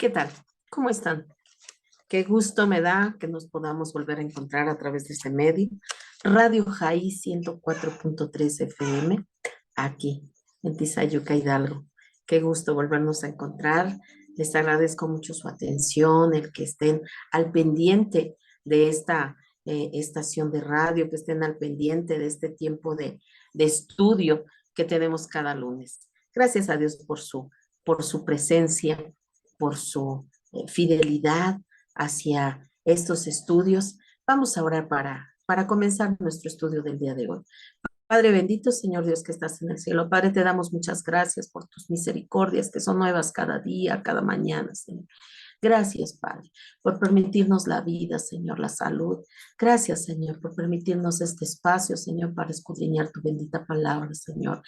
¿Qué tal? ¿Cómo están? Qué gusto me da que nos podamos volver a encontrar a través de este medio. Radio Jai 104.3 FM, aquí en Tizayuca, Hidalgo. Qué gusto volvernos a encontrar. Les agradezco mucho su atención, el que estén al pendiente de esta estación de radio, que estén al pendiente de este tiempo de estudio que tenemos cada lunes. Gracias a Dios por su presencia, por su fidelidad hacia estos estudios. Vamos a orar para comenzar nuestro estudio del día de hoy. Padre bendito, Señor Dios que estás en el cielo. Padre, te damos muchas gracias por tus misericordias que son nuevas cada día, cada mañana, Señor. Gracias, Padre, por permitirnos la vida, Señor, la salud. Gracias, Señor, por permitirnos este espacio, Señor, para escudriñar tu bendita palabra, Señor.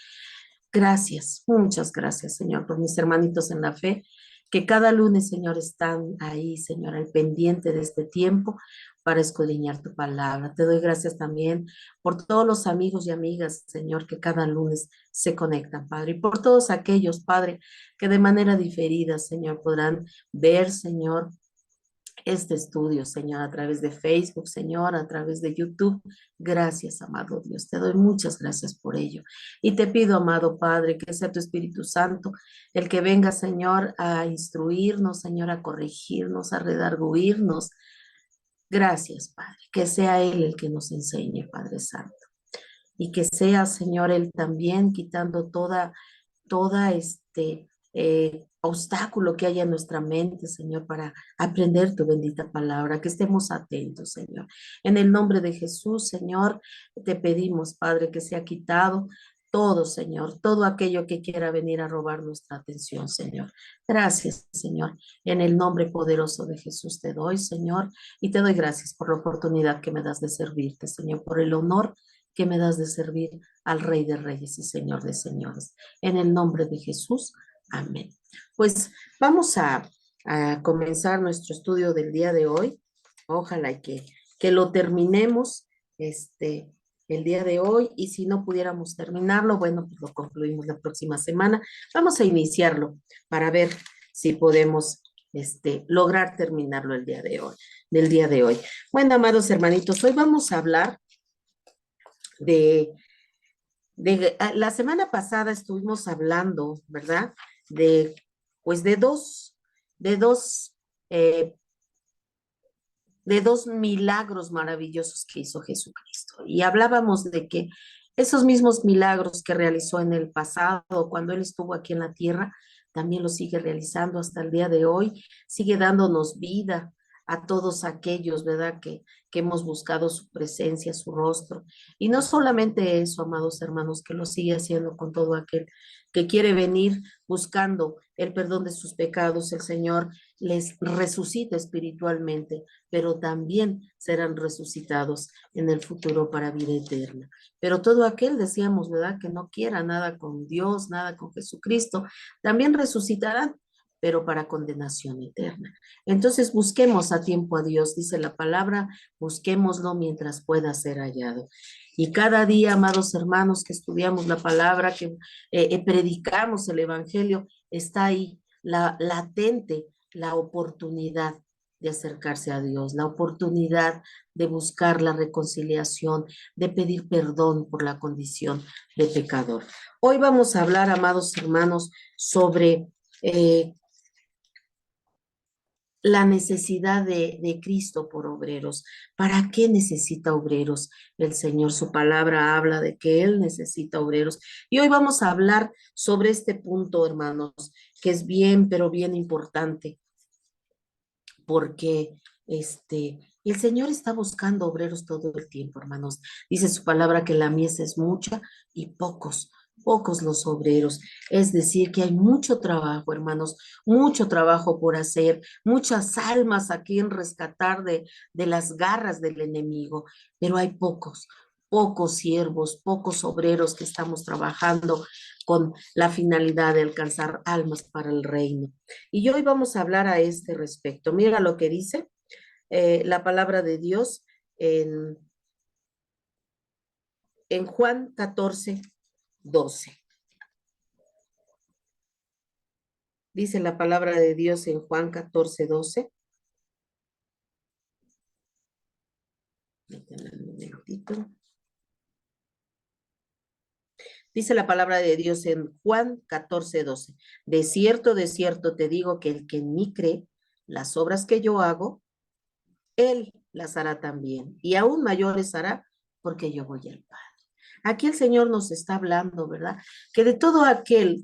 Gracias, muchas gracias, Señor, por mis hermanitos en la fe, que cada lunes, Señor, están ahí, Señor, al pendiente de este tiempo para escudriñar tu palabra. Te doy gracias también por todos los amigos y amigas, Señor, que cada lunes se conectan, Padre, y por todos aquellos, Padre, que de manera diferida, Señor, podrán ver, Señor, este estudio, Señor, a través de Facebook, Señor, a través de YouTube. Gracias, amado Dios. Te doy muchas gracias por ello. Y te pido, amado Padre, que sea tu Espíritu Santo el que venga, Señor, a instruirnos, Señor, a corregirnos, a redarguirnos. Gracias, Padre. Que sea Él el que nos enseñe, Padre Santo. Y que sea, Señor, Él también quitando toda obstáculo que haya en nuestra mente, Señor, para aprender tu bendita palabra, que estemos atentos, Señor. En el nombre de Jesús, Señor, te pedimos, Padre, que sea quitado todo, Señor, todo aquello que quiera venir a robar nuestra atención, Señor. Gracias, Señor. En el nombre poderoso de Jesús te doy, Señor, y te doy gracias por la oportunidad que me das de servirte, Señor, por el honor que me das de servir al Rey de Reyes y Señor de Señores. En el nombre de Jesús, amén. Pues vamos a comenzar nuestro estudio del día de hoy. Ojalá que lo terminemos el día de hoy y si no pudiéramos terminarlo, bueno, pues lo concluimos la próxima semana. Vamos a iniciarlo para ver si podemos lograr terminarlo el día de hoy, del día de hoy. Bueno, amados hermanitos, hoy vamos a hablar de la semana pasada estuvimos hablando, ¿verdad? De, pues de dos, eh, de dos milagros maravillosos que hizo Jesucristo. Y hablábamos de que esos mismos milagros que realizó en el pasado, cuando Él estuvo aquí en la tierra, también los sigue realizando hasta el día de hoy, sigue dándonos vida a todos aquellos, ¿verdad? Que hemos buscado su presencia, su rostro. Y no solamente eso, amados hermanos, que lo sigue haciendo con todo aquel que quiere venir buscando el perdón de sus pecados, el Señor les resucita espiritualmente, pero también serán resucitados en el futuro para vida eterna. Pero todo aquel, decíamos, ¿verdad?, que no quiera nada con Dios, nada con Jesucristo, también resucitarán, pero para condenación eterna. Entonces busquemos a tiempo a Dios, dice la palabra, busquémoslo mientras pueda ser hallado. Y cada día, amados hermanos, que estudiamos la palabra, que predicamos el Evangelio, está ahí la latente, la oportunidad de acercarse a Dios, la oportunidad de buscar la reconciliación, de pedir perdón por la condición de pecador. Hoy vamos a hablar, amados hermanos, sobre la necesidad de Cristo por obreros. ¿Para qué necesita obreros el Señor? Su palabra habla de que Él necesita obreros. Y hoy vamos a hablar sobre este punto, hermanos, que es bien, pero bien importante, porque el Señor está buscando obreros todo el tiempo, hermanos. Dice su palabra que la mies es mucha y pocos los obreros. Es decir, que hay mucho trabajo, hermanos, mucho trabajo por hacer, muchas almas a quien rescatar de las garras del enemigo, pero hay pocos siervos, pocos obreros que estamos trabajando con la finalidad de alcanzar almas para el reino. Y hoy vamos a hablar a este respecto. Mira lo que dice la palabra de Dios en, en Juan 14, 12. Dice la palabra de Dios en Juan 14:12. Un momentito. Dice la palabra de Dios en Juan 14:12. De cierto te digo que el que en mí cree, las obras que yo hago, él las hará también. Y aún mayores hará porque yo voy al Padre. Aquí el Señor nos está hablando, ¿verdad? Que de todo aquel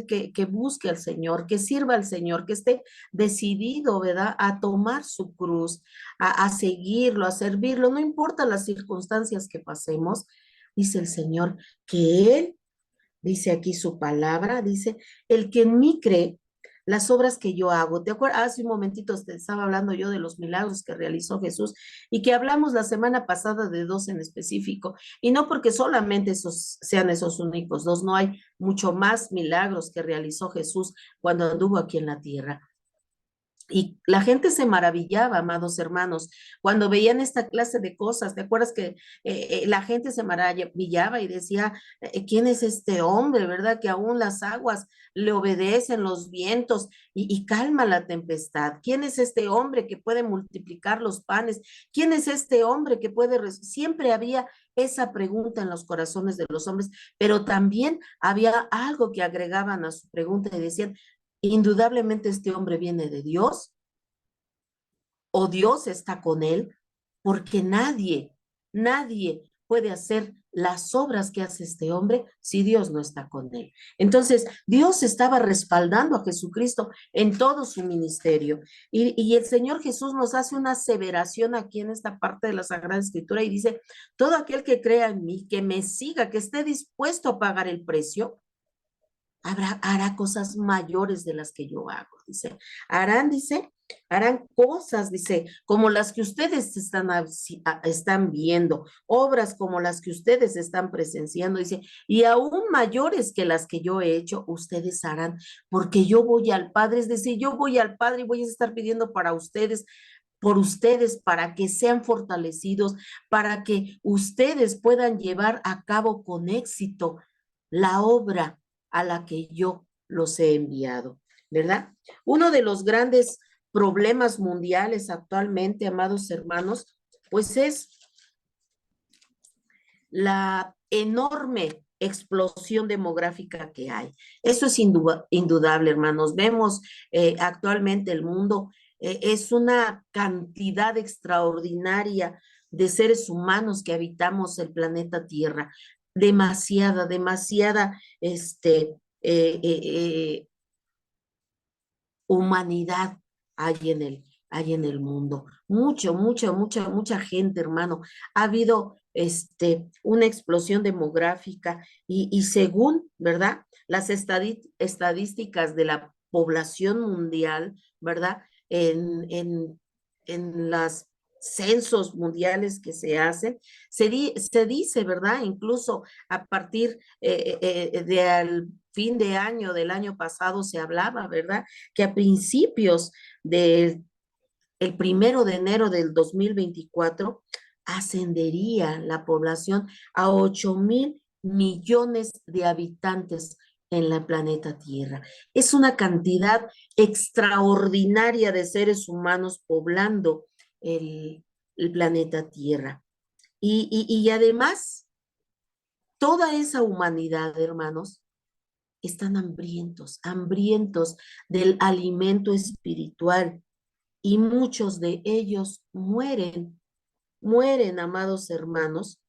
que busque al Señor, que sirva al Señor, que esté decidido, ¿verdad? A tomar su cruz, a seguirlo, a servirlo, no importa las circunstancias que pasemos, dice el Señor, que Él dice aquí su palabra, dice, el que en mí cree, las obras que yo hago. ¿Te acuerdas? Hace un momentito te estaba hablando yo de los milagros que realizó Jesús y que hablamos la semana pasada de dos en específico. Y no porque solamente esos sean esos únicos dos, no hay mucho más milagros que realizó Jesús cuando anduvo aquí en la tierra. Y la gente se maravillaba, amados hermanos, cuando veían esta clase de cosas. ¿Te acuerdas que la gente se maravillaba y decía, ¿quién es este hombre, verdad? Que aún las aguas le obedecen, los vientos y calma la tempestad. ¿Quién es este hombre que puede multiplicar los panes? ¿Quién es este hombre que puede... Siempre había esa pregunta en los corazones de los hombres, pero también había algo que agregaban a su pregunta y decían, indudablemente este hombre viene de Dios o Dios está con él, porque nadie puede hacer las obras que hace este hombre si Dios no está con él. Entonces, Dios estaba respaldando a Jesucristo en todo su ministerio. Y el Señor Jesús nos hace una aseveración aquí en esta parte de la Sagrada Escritura y dice, todo aquel que crea en mí, que me siga, que esté dispuesto a pagar el precio, hará cosas mayores de las que yo hago, dice. Harán cosas, dice, como las que ustedes están viendo, obras como las que ustedes están presenciando, dice, y aún mayores que las que yo he hecho, ustedes harán, porque yo voy al Padre, es decir, yo voy al Padre y voy a estar pidiendo para ustedes, por ustedes, para que sean fortalecidos, para que ustedes puedan llevar a cabo con éxito la obra a la que yo los he enviado, ¿verdad? Uno de los grandes problemas mundiales actualmente, amados hermanos, pues es la enorme explosión demográfica que hay. Eso es indudable, hermanos. Vemos actualmente el mundo es una cantidad extraordinaria de seres humanos que habitamos el planeta Tierra. Demasiada humanidad hay en el mundo. Mucha gente, hermano. Ha habido una explosión demográfica y según, ¿verdad? Las estadísticas de la población mundial, ¿verdad? En las censos mundiales que se hacen, se dice, ¿verdad? Incluso a partir del fin de año del año pasado se hablaba, ¿verdad? Que a principios del el 1 de enero del 2024 ascendería la población a 8.000 millones de habitantes en la planeta Tierra. Es una cantidad extraordinaria de seres humanos poblando el planeta Tierra. Y además, toda esa humanidad, hermanos, están hambrientos del alimento espiritual y muchos de ellos mueren, amados hermanos,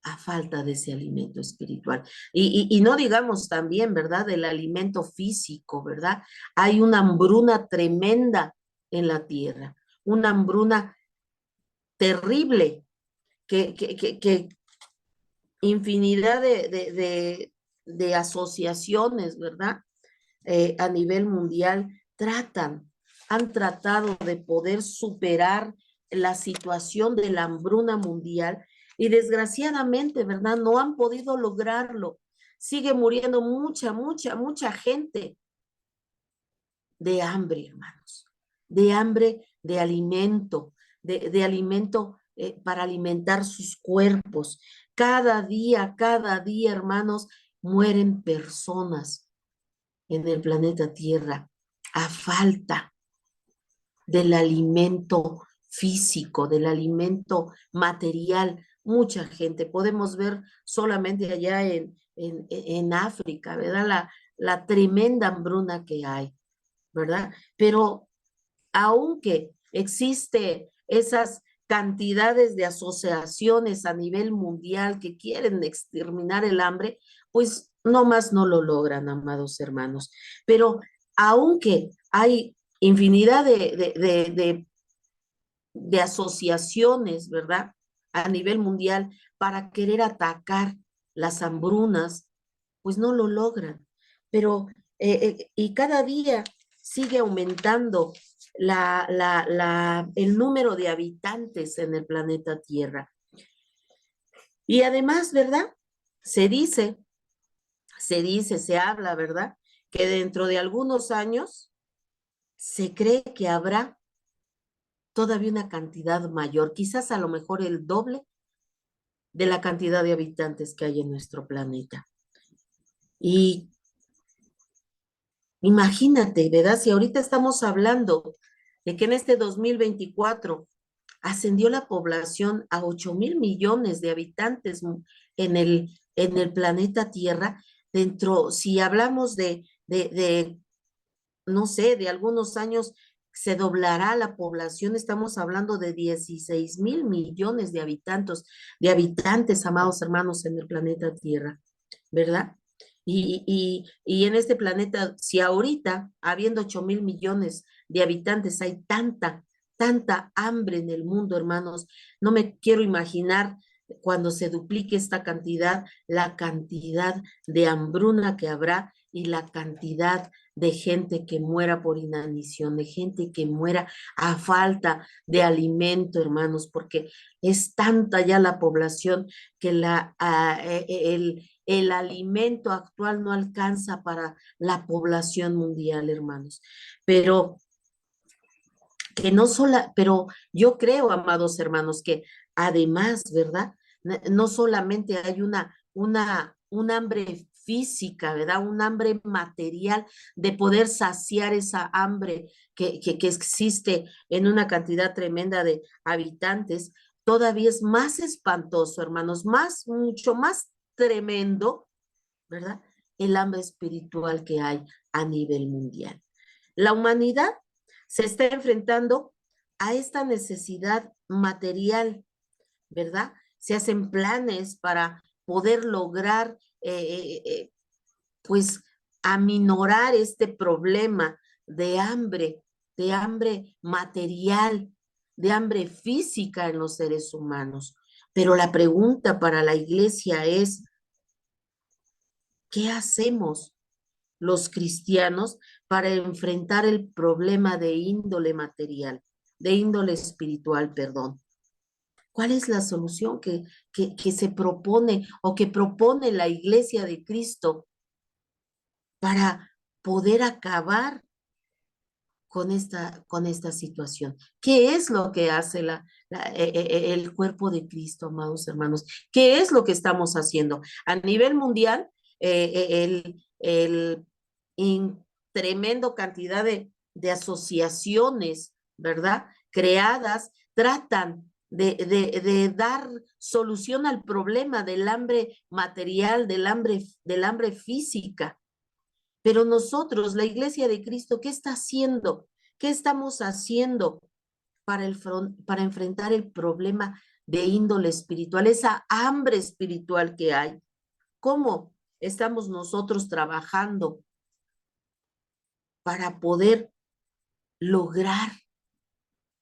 a falta de ese alimento espiritual. Y no digamos también, ¿verdad?, del alimento físico, ¿verdad? Hay una hambruna tremenda en la tierra, una hambruna terrible que infinidad de asociaciones, ¿verdad? A nivel mundial han tratado de poder superar la situación de la hambruna mundial y desgraciadamente, ¿verdad? No han podido lograrlo. Sigue muriendo mucha gente de hambre, hermanos, de hambre de alimento para alimentar sus cuerpos. Cada día, hermanos, mueren personas en el planeta Tierra a falta del alimento físico, del alimento material. Mucha gente, podemos ver solamente allá en África, ¿verdad? La tremenda hambruna que hay, ¿verdad? Pero aunque existe esas cantidades de asociaciones a nivel mundial que quieren exterminar el hambre, pues no más no lo logran, amados hermanos. Pero aunque hay infinidad de asociaciones, ¿verdad? A nivel mundial para querer atacar las hambrunas, pues no lo logran. Pero, y cada día sigue aumentando el número de habitantes en el planeta Tierra. Y además, ¿verdad? Se dice, se habla, ¿verdad? Que dentro de algunos años se cree que habrá todavía una cantidad mayor, quizás a lo mejor el doble de la cantidad de habitantes que hay en nuestro planeta. Y imagínate, ¿verdad? Si ahorita estamos hablando de que en este 2024 ascendió la población a 8.000 millones de habitantes en el planeta Tierra, dentro, si hablamos no sé, de algunos años se doblará la población, estamos hablando de 16.000 millones de habitantes, amados hermanos, en el planeta Tierra, ¿verdad? Y en este planeta, si ahorita, habiendo 8.000 millones de habitantes, hay tanta hambre en el mundo, hermanos, no me quiero imaginar cuando se duplique esta cantidad, la cantidad de hambruna que habrá y la cantidad de gente que muera por inanición, de gente que muera a falta de alimento, hermanos, porque es tanta ya la población que el alimento actual no alcanza para la población mundial, hermanos. Pero que no sola, pero yo creo, amados hermanos, que además, ¿verdad? No solamente hay un hambre física, ¿verdad? Un hambre material de poder saciar esa hambre que existe en una cantidad tremenda de habitantes, todavía es más espantoso, hermanos, mucho más tremendo, ¿verdad? El hambre espiritual que hay a nivel mundial. La humanidad se está enfrentando a esta necesidad material, ¿verdad? Se hacen planes para poder lograr, pues, aminorar este problema de hambre material, de hambre física en los seres humanos. Pero la pregunta para la iglesia es, ¿qué hacemos los cristianos para enfrentar el problema de índole material, de índole espiritual, perdón? ¿Cuál es la solución que se propone o que propone la Iglesia de Cristo para poder acabar con esta situación? ¿Qué es lo que hace el cuerpo de Cristo, amados hermanos? ¿Qué es lo que estamos haciendo? A nivel mundial, tremendo cantidad de asociaciones, ¿verdad? Creadas, tratan de dar solución al problema del hambre material, del hambre física. Pero nosotros, la Iglesia de Cristo, ¿qué está haciendo? ¿Qué estamos haciendo para enfrentar el problema de índole espiritual, esa hambre espiritual que hay? ¿Cómo estamos nosotros trabajando para poder lograr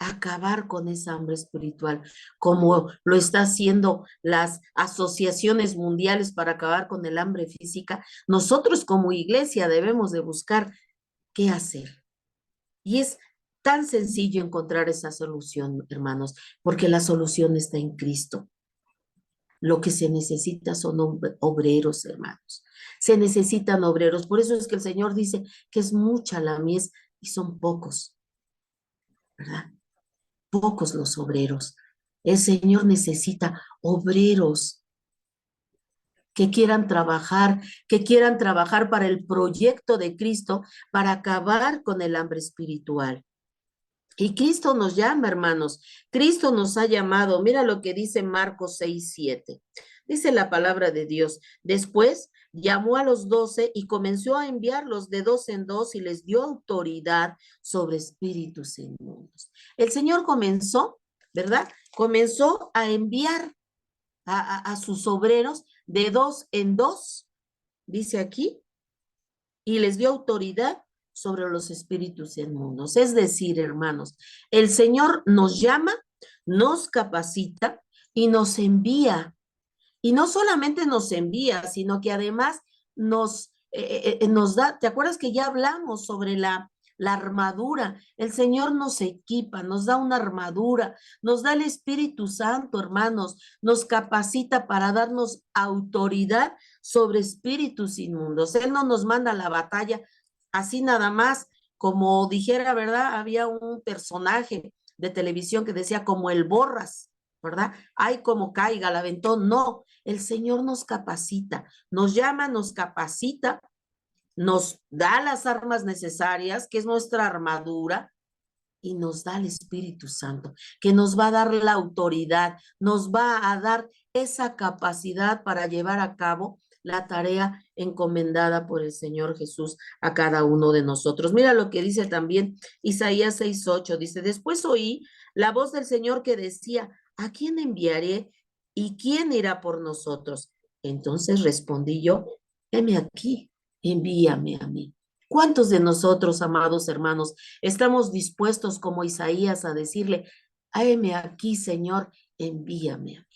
acabar con esa hambre espiritual, como lo está haciendo las asociaciones mundiales para acabar con el hambre física? Nosotros como iglesia debemos de buscar qué hacer. Y es tan sencillo encontrar esa solución, hermanos, porque la solución está en Cristo. Lo que se necesita son obreros, hermanos. Se necesitan obreros. Por eso es que el Señor dice que es mucha la mies y son pocos, ¿verdad? Pocos los obreros. El Señor necesita obreros que quieran trabajar para el proyecto de Cristo, para acabar con el hambre espiritual. Y Cristo nos llama, hermanos. Cristo nos ha llamado. Mira lo que dice Marcos 6:7. Dice la palabra de Dios. Después llamó a los 12 y comenzó a enviarlos de dos en dos y les dio autoridad sobre espíritus inmundos. El Señor comenzó, ¿verdad? Comenzó a enviar a sus obreros de dos en dos, dice aquí, y les dio autoridad sobre los espíritus inmundos. Es decir, hermanos, el Señor nos llama, nos capacita y nos envía. Y no solamente nos envía, sino que además nos da, ¿te acuerdas que ya hablamos sobre la armadura? El Señor nos equipa, nos da una armadura, nos da el Espíritu Santo, hermanos, nos capacita para darnos autoridad sobre espíritus inmundos. Él no nos manda a la batalla así nada más, como dijera, ¿verdad? Había un personaje de televisión que decía como el Borras, ¿verdad? Ay, como caiga, el aventón. No, el Señor nos capacita, nos llama, nos capacita, nos da las armas necesarias, que es nuestra armadura, y nos da el Espíritu Santo, que nos va a dar la autoridad, nos va a dar esa capacidad para llevar a cabo la tarea encomendada por el Señor Jesús a cada uno de nosotros. Mira lo que dice también Isaías 6:8, dice, después oí la voz del Señor que decía, ¿a quién enviaré y quién irá por nosotros? Entonces respondí yo, heme aquí, envíame a mí. ¿Cuántos de nosotros, amados hermanos, estamos dispuestos como Isaías a decirle, heme aquí, Señor, envíame a mí?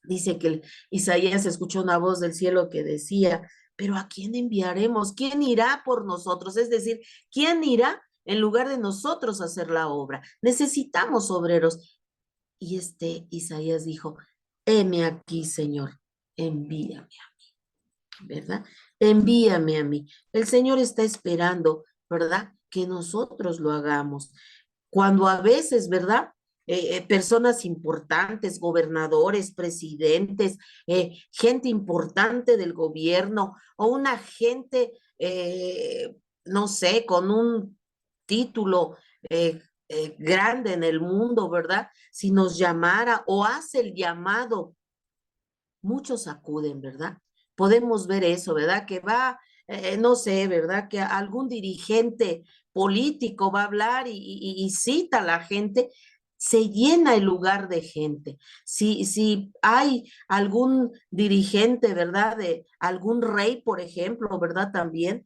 Dice que Isaías escuchó una voz del cielo que decía, pero ¿a quién enviaremos? ¿Quién irá por nosotros? Es decir, ¿quién irá en lugar de nosotros a hacer la obra? Necesitamos obreros. Y Isaías dijo, heme aquí, Señor, envíame a mí, ¿verdad? Envíame a mí. El Señor está esperando, ¿verdad? Que nosotros lo hagamos. Cuando a veces, ¿verdad? Personas importantes, gobernadores, presidentes, gente importante del gobierno o una gente, no sé, con un título grande en el mundo, ¿verdad? Si nos llamara o hace el llamado, muchos acuden, ¿verdad? Podemos ver eso, ¿verdad? Que va, no sé, ¿verdad? Que algún dirigente político va a hablar y cita a la gente, se llena el lugar de gente. Si hay algún dirigente, ¿verdad? De algún rey, por ejemplo, ¿verdad? También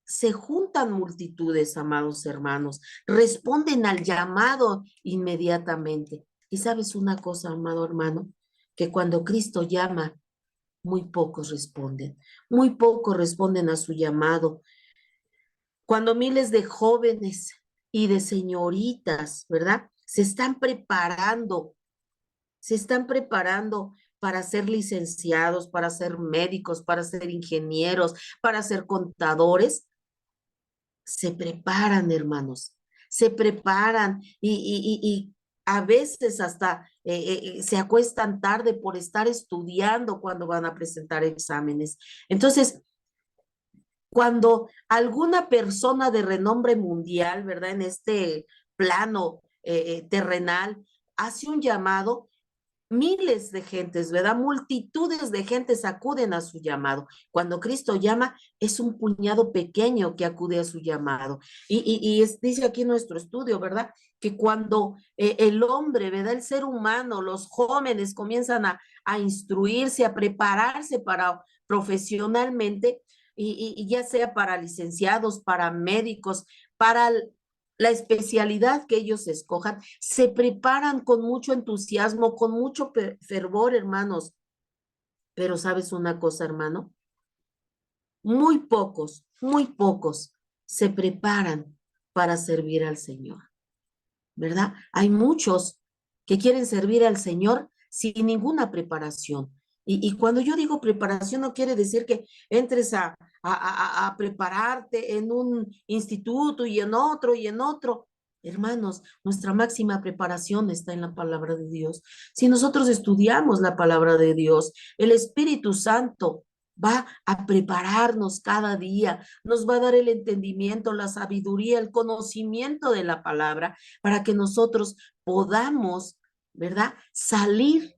se juntan multitudes, amados hermanos, responden al llamado inmediatamente. Y sabes una cosa, amado hermano, que cuando Cristo llama, muy pocos responden a su llamado. Cuando miles de jóvenes y de señoritas, ¿verdad? Se están preparando para ser licenciados, para ser médicos, para ser ingenieros, para ser contadores, se preparan, hermanos, se preparan y a veces hasta se acuestan tarde por estar estudiando cuando van a presentar exámenes. Entonces, cuando alguna persona de renombre mundial, ¿verdad? En este plano terrenal, hace un llamado, miles de gentes, ¿verdad? Multitudes de gentes acuden a su llamado. Cuando Cristo llama, es un puñado pequeño que acude a su llamado. Dice aquí nuestro estudio, ¿verdad? Que cuando el hombre, ¿verdad? El ser humano, los jóvenes comienzan a instruirse, a prepararse para profesionalmente, y ya sea para licenciados, para médicos, para la especialidad que ellos escojan, se preparan con mucho entusiasmo, con mucho fervor, hermanos. Pero ¿sabes una cosa, hermano? Muy pocos se preparan para servir al Señor, ¿verdad? Hay muchos que quieren servir al Señor sin ninguna preparación. Y cuando yo digo preparación, no quiere decir que entres a prepararte en un instituto y en otro y en otro. Hermanos, nuestra máxima preparación está en la palabra de Dios. Si nosotros estudiamos la palabra de Dios, el Espíritu Santo va a prepararnos cada día, nos va a dar el entendimiento, la sabiduría, el conocimiento de la palabra para que nosotros podamos, ¿verdad? Salir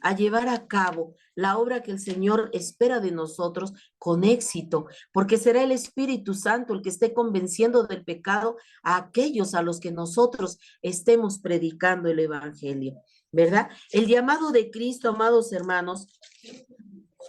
a llevar a cabo la obra que el Señor espera de nosotros con éxito, porque será el Espíritu Santo el que esté convenciendo del pecado a aquellos a los que nosotros estemos predicando el Evangelio, ¿verdad? El llamado de Cristo, amados hermanos,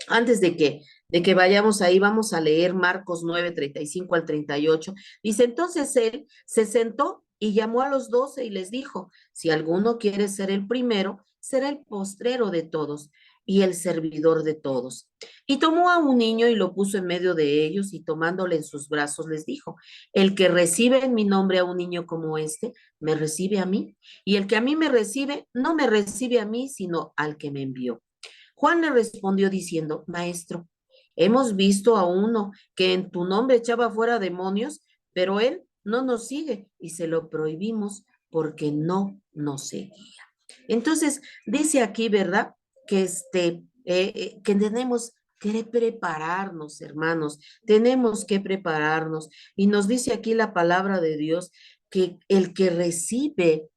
antes de que vayamos ahí, vamos a leer Marcos 9:35 al 38. Dice, entonces él se sentó y llamó a los 12 y les dijo, si alguno quiere ser el primero, será el postrero de todos y el servidor de todos. Y tomó a un niño y lo puso en medio de ellos y tomándole en sus brazos les dijo, el que recibe en mi nombre a un niño como este, me recibe a mí, y el que a mí me recibe, no me recibe a mí, sino al que me envió. Juan le respondió diciendo, Maestro, hemos visto a uno que en tu nombre echaba fuera demonios, pero él no nos sigue y se lo prohibimos porque no nos seguía. Entonces, dice aquí, ¿verdad? Que tenemos que prepararnos, hermanos, tenemos que prepararnos. Y nos dice aquí la palabra de Dios que el que recibe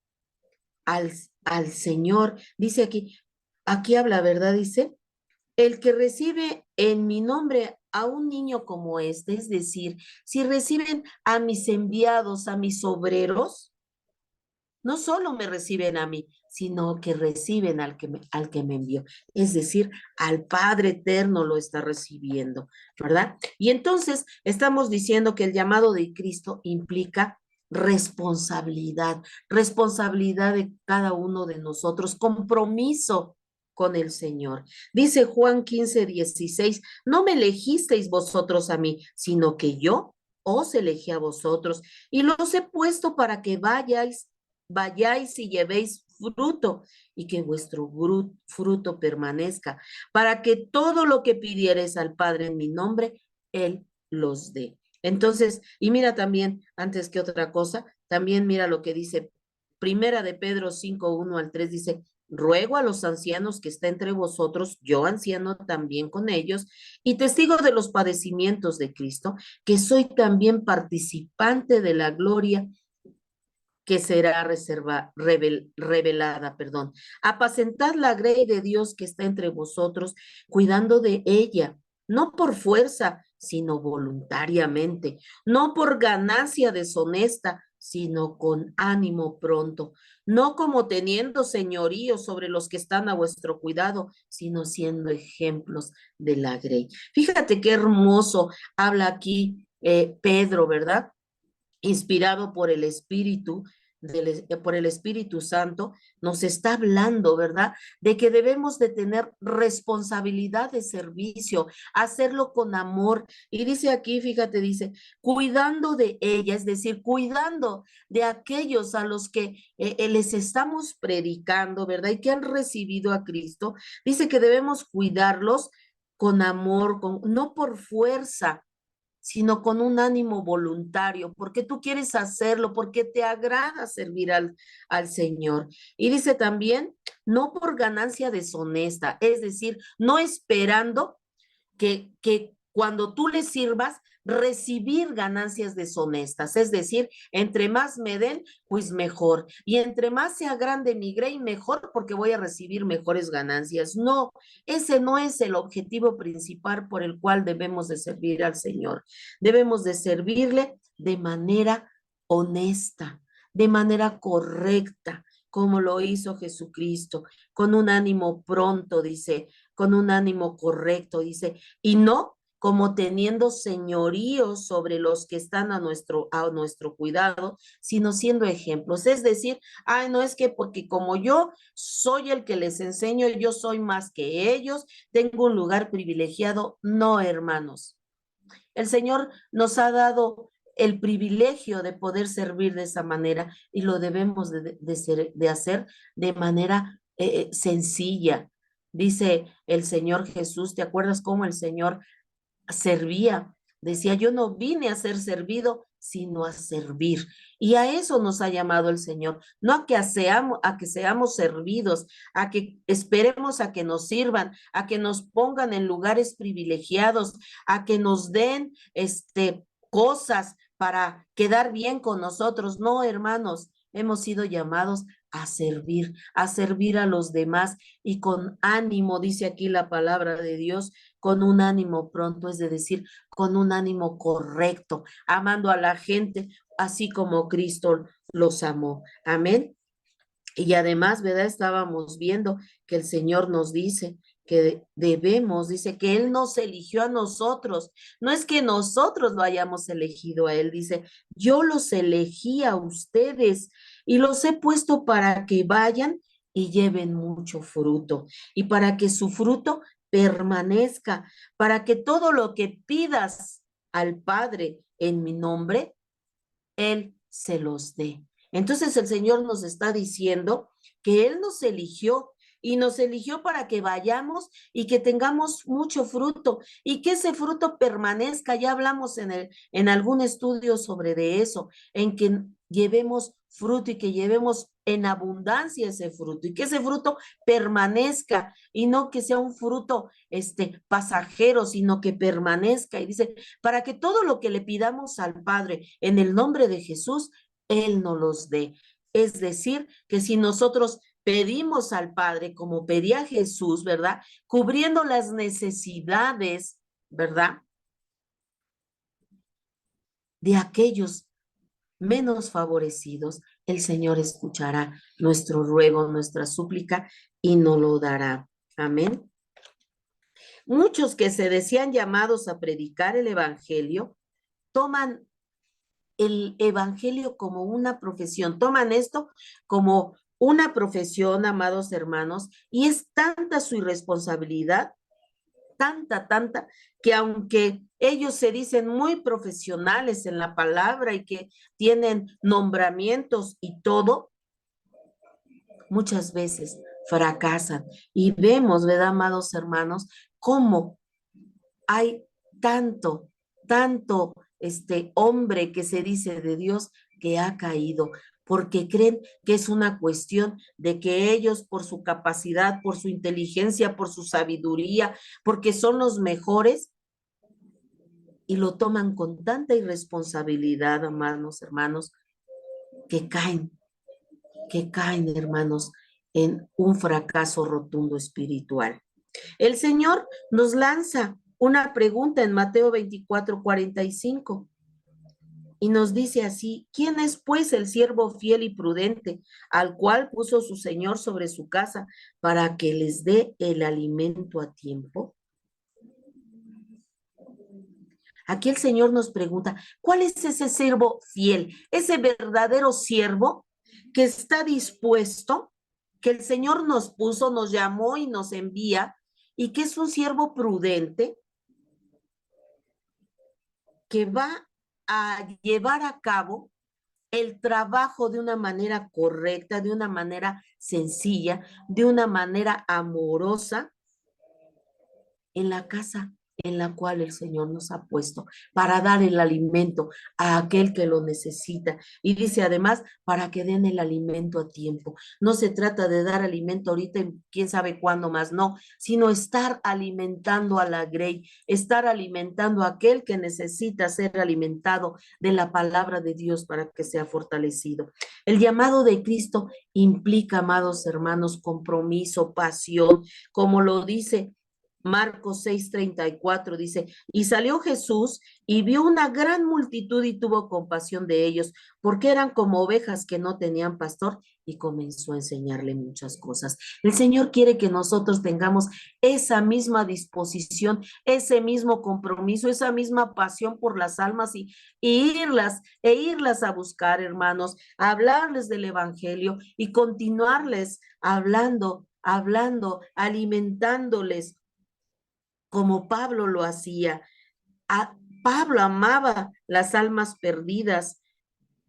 al, al Señor, dice aquí habla, ¿verdad? Dice, el que recibe en mi nombre a un niño como este, es decir, si reciben a mis enviados, a mis obreros, no solo me reciben a mí, sino que reciben al que me envió. Es decir, al Padre Eterno lo está recibiendo, ¿verdad? Y entonces estamos diciendo que el llamado de Cristo implica responsabilidad, responsabilidad de cada uno de nosotros, compromiso con el Señor. Dice Juan 15:16, no me elegisteis vosotros a mí, sino que yo os elegí a vosotros y los he puesto para que vayáis y llevéis fruto y que vuestro fruto permanezca, para que todo lo que pidiereis al Padre en mi nombre, Él los dé. Entonces, y mira también, antes que otra cosa, también mira lo que dice Primera de Pedro 5:1 al 3 dice, ruego a los ancianos que está entre vosotros, yo anciano también con ellos, y testigo de los padecimientos de Cristo, que soy también participante de la gloria que será revelada, perdón. Apacentad la grey de Dios que está entre vosotros, cuidando de ella, no por fuerza, sino voluntariamente, no por ganancia deshonesta, sino con ánimo pronto, no como teniendo señorío sobre los que están a vuestro cuidado, sino siendo ejemplos de la grey. Fíjate qué hermoso habla aquí Pedro, ¿verdad? Inspirado por el por el Espíritu Santo, nos está hablando, ¿verdad? De que debemos de tener responsabilidad de servicio, hacerlo con amor. Y dice aquí, fíjate, dice, cuidando de ella, es decir, cuidando de aquellos a los que les estamos predicando, ¿verdad? Y que han recibido a Cristo. Dice que debemos cuidarlos con amor, no por fuerza, sino con un ánimo voluntario, porque tú quieres hacerlo, porque te agrada servir al Señor. Y dice también, no por ganancia deshonesta, es decir, no esperando que cuando tú le sirvas, recibir ganancias deshonestas, es decir, entre más me den, pues mejor, y entre más sea grande mi grey, mejor, porque voy a recibir mejores ganancias. No, ese no es el objetivo principal por el cual debemos de servir al Señor. Debemos de servirle de manera honesta, de manera correcta, como lo hizo Jesucristo, con un ánimo pronto, dice, con un ánimo correcto, dice, y no como teniendo señorío sobre los que están a nuestro cuidado, sino siendo ejemplos. Es decir, ay, no es que porque como yo soy el que les enseño, yo soy más que ellos, tengo un lugar privilegiado. No, hermanos. El Señor nos ha dado el privilegio de poder servir de esa manera y lo debemos de hacer de manera sencilla. Dice el Señor Jesús, ¿te acuerdas cómo el Señor servía? Decía, yo no vine a ser servido, sino a servir. Y a eso nos ha llamado el Señor, no a que seamos servidos, a que esperemos a que nos sirvan, a que nos pongan en lugares privilegiados, a que nos den cosas para quedar bien con nosotros. No, hermanos, hemos sido llamados a servir a los demás y con ánimo, dice aquí la palabra de Dios, con un ánimo pronto, es decir, con un ánimo correcto, amando a la gente así como Cristo los amó. Amén. Y además, ¿verdad? Estábamos viendo que el Señor nos dice que debemos, dice que Él nos eligió a nosotros. No es que nosotros lo hayamos elegido a Él, dice, yo los elegí a ustedes y los he puesto para que vayan y lleven mucho fruto y para que su fruto permanezca, para que todo lo que pidas al Padre en mi nombre, Él se los dé. Entonces el Señor nos está diciendo que Él nos eligió y nos eligió para que vayamos y que tengamos mucho fruto y que ese fruto permanezca. Ya hablamos en algún estudio sobre de eso, en que llevemos fruto y que llevemos en abundancia ese fruto y que ese fruto permanezca y no que sea un fruto pasajero, sino que permanezca. Y dice, para que todo lo que le pidamos al Padre en el nombre de Jesús, Él nos los dé. Es decir, que si nosotros pedimos al Padre como pedía Jesús, ¿verdad? Cubriendo las necesidades, ¿verdad? De aquellos menos favorecidos, el Señor escuchará nuestro ruego, nuestra súplica y nos lo dará. Amén. Muchos que se decían llamados a predicar el Evangelio, toman el Evangelio como una profesión, toman esto como una profesión, amados hermanos, y es tanta su irresponsabilidad, tanta, que aunque ellos se dicen muy profesionales en la palabra y que tienen nombramientos y todo, muchas veces fracasan. Y vemos, ¿verdad, amados hermanos, cómo hay tanto hombre que se dice de Dios que ha caído, porque creen que es una cuestión de que ellos por su capacidad, por su inteligencia, por su sabiduría, porque son los mejores y lo toman con tanta irresponsabilidad, amados hermanos, que caen, hermanos, en un fracaso rotundo espiritual. El Señor nos lanza una pregunta en Mateo 24:45 y nos dice así, ¿quién es pues el siervo fiel y prudente al cual puso su Señor sobre su casa para que les dé el alimento a tiempo? Aquí el Señor nos pregunta, ¿cuál es ese siervo fiel? Ese verdadero siervo que está dispuesto, que el Señor nos puso, nos llamó y nos envía, y que es un siervo prudente, que va a llevar a cabo el trabajo de una manera correcta, de una manera sencilla, de una manera amorosa en la casa en la cual el Señor nos ha puesto para dar el alimento a aquel que lo necesita. Y dice además, para que den el alimento a tiempo. No se trata de dar alimento ahorita y quién sabe cuándo más, no, sino estar alimentando a la grey, estar alimentando a aquel que necesita ser alimentado de la palabra de Dios para que sea fortalecido. El llamado de Cristo implica, amados hermanos, compromiso, pasión, como lo dice Marcos 6:34 dice, y salió Jesús y vio una gran multitud y tuvo compasión de ellos, porque eran como ovejas que no tenían pastor, y comenzó a enseñarle muchas cosas. El Señor quiere que nosotros tengamos esa misma disposición, ese mismo compromiso, esa misma pasión por las almas y irlas a buscar, hermanos, a hablarles del Evangelio y continuarles hablando, alimentándoles como Pablo lo hacía. Pablo amaba las almas perdidas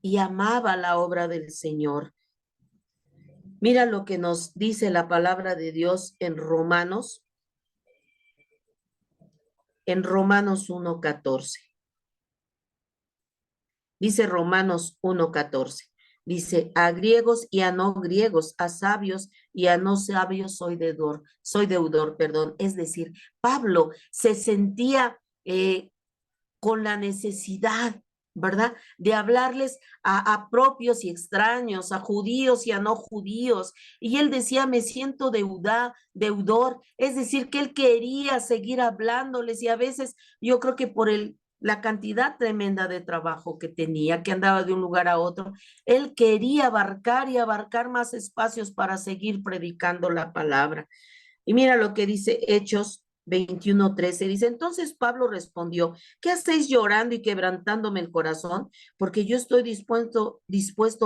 y amaba la obra del Señor. Mira lo que nos dice la palabra de Dios en Romanos 1:14. Dice Romanos 1:14. Dice, a griegos y a no griegos, a sabios y a no sabios soy deudor, perdón. Es decir, Pablo se sentía con la necesidad, ¿verdad? De hablarles a propios y extraños, a judíos y a no judíos. Y él decía, me siento deudor, es decir, que él quería seguir hablándoles y a veces yo creo que por la cantidad tremenda de trabajo que tenía, que andaba de un lugar a otro, él quería abarcar y abarcar más espacios para seguir predicando la palabra. Y mira lo que dice Hechos 21:13. Dice, entonces Pablo respondió, ¿qué hacéis llorando y quebrantándome el corazón? Porque yo estoy dispuesto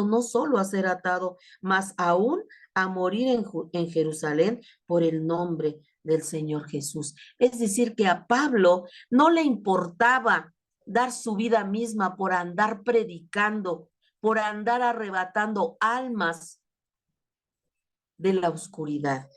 no solo a ser atado, mas aún a morir en Jerusalén por el nombre del Señor Jesús. Es decir, que a Pablo no le importaba dar su vida misma por andar predicando, por andar arrebatando almas de la oscuridad.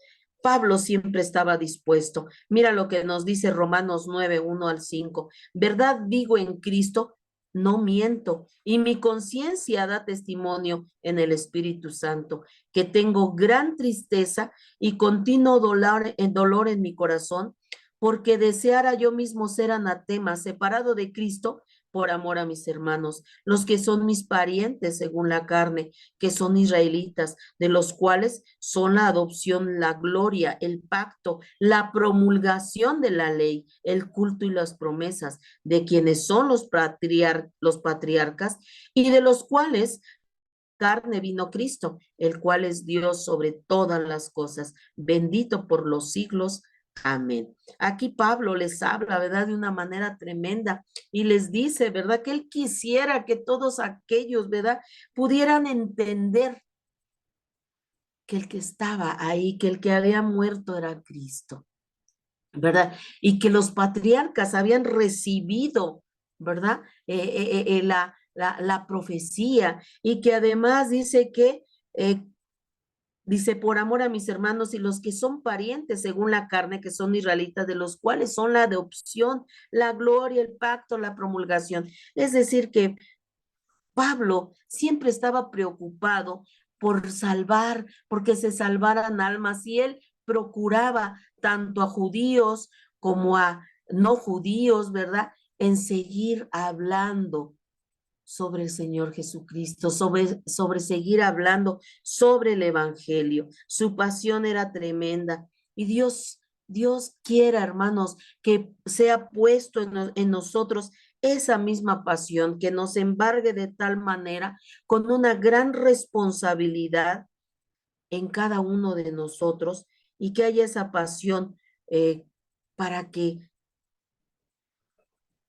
Pablo siempre estaba dispuesto. Mira lo que nos dice Romanos 9:1 al 5. Verdad digo en Cristo, no miento, y mi conciencia da testimonio en el Espíritu Santo, que tengo gran tristeza y continuo dolor en mi corazón, porque deseara yo mismo ser anatema, separado de Cristo, por amor a mis hermanos, los que son mis parientes según la carne, que son israelitas, de los cuales son la adopción, la gloria, el pacto, la promulgación de la ley, el culto y las promesas, de quienes son los patriarcas y de los cuales carne vino Cristo, el cual es Dios sobre todas las cosas, bendito por los siglos. Amén. Aquí Pablo les habla, ¿verdad? De una manera tremenda y les dice, ¿verdad? Que él quisiera que todos aquellos, ¿verdad? Pudieran entender que el que estaba ahí, que el que había muerto era Cristo, ¿verdad? Y que los patriarcas habían recibido, ¿verdad? La profecía y que además dice que, dice, por amor a mis hermanos y los que son parientes según la carne, que son israelitas, de los cuales son la adopción, la gloria, el pacto, la promulgación. Es decir, que Pablo siempre estaba preocupado por salvar, porque se salvaran almas y él procuraba tanto a judíos como a no judíos, ¿verdad? En seguir hablando sobre el Señor Jesucristo, sobre seguir hablando sobre el Evangelio. Su pasión era tremenda y Dios quiera, hermanos, que sea puesto en nosotros esa misma pasión, que nos embargue de tal manera con una gran responsabilidad en cada uno de nosotros y que haya esa pasión para que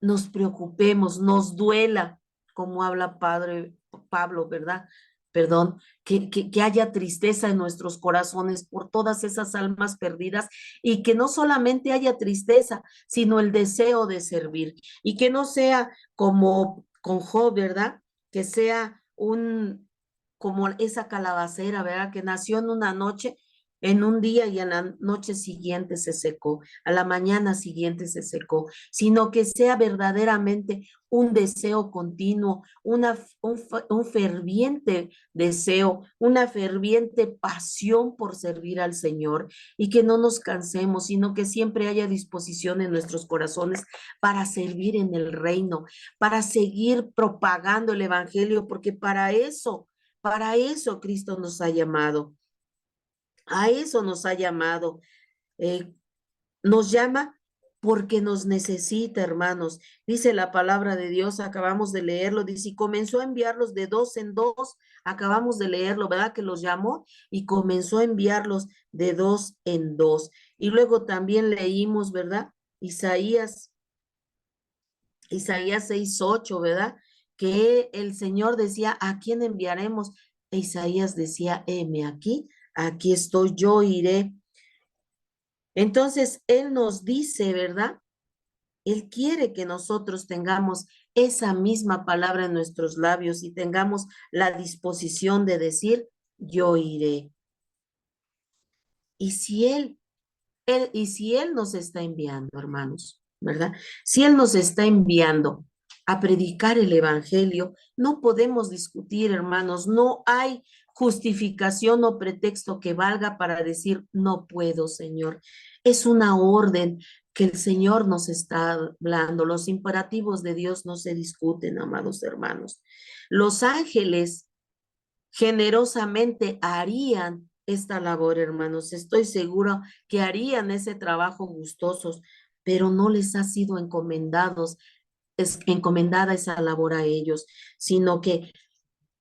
nos preocupemos, nos duela, como habla Padre Pablo, ¿verdad? Perdón, que haya tristeza en nuestros corazones por todas esas almas perdidas y que no solamente haya tristeza, sino el deseo de servir y que no sea como con Job, ¿verdad? Que sea como esa calabacera, ¿verdad? Que nació en una noche, en un día y en la noche siguiente se secó, a la mañana siguiente se secó, sino que sea verdaderamente un deseo continuo, un ferviente deseo, una ferviente pasión por servir al Señor y que no nos cansemos, sino que siempre haya disposición en nuestros corazones para servir en el reino, para seguir propagando el Evangelio, porque para eso Cristo nos ha llamado, a eso nos ha llamado. Eh, Nos llama porque nos necesita, hermanos. Dice la palabra de Dios, acabamos de leerlo, dice, y comenzó a enviarlos de dos en dos, acabamos de leerlo, ¿verdad? Que los llamó y comenzó a enviarlos de dos en dos. Y luego también leímos, ¿verdad? Isaías 6:8, ¿verdad? Que el Señor decía, ¿a quién enviaremos? E Isaías decía, heme aquí estoy, yo iré. Entonces, Él nos dice, ¿verdad? Él quiere que nosotros tengamos esa misma palabra en nuestros labios y tengamos la disposición de decir, yo iré. Y si Él nos está enviando, hermanos, ¿verdad? Si Él nos está enviando, a predicar el evangelio. No podemos discutir, hermanos, no hay justificación o pretexto que valga para decir no puedo, Señor. Es una orden que el Señor nos está hablando. Los imperativos de Dios no se discuten, amados hermanos. Los ángeles generosamente harían esta labor, hermanos. Estoy seguro que harían ese trabajo gustosos, pero no les ha sido encomendada esa labor a ellos, sino que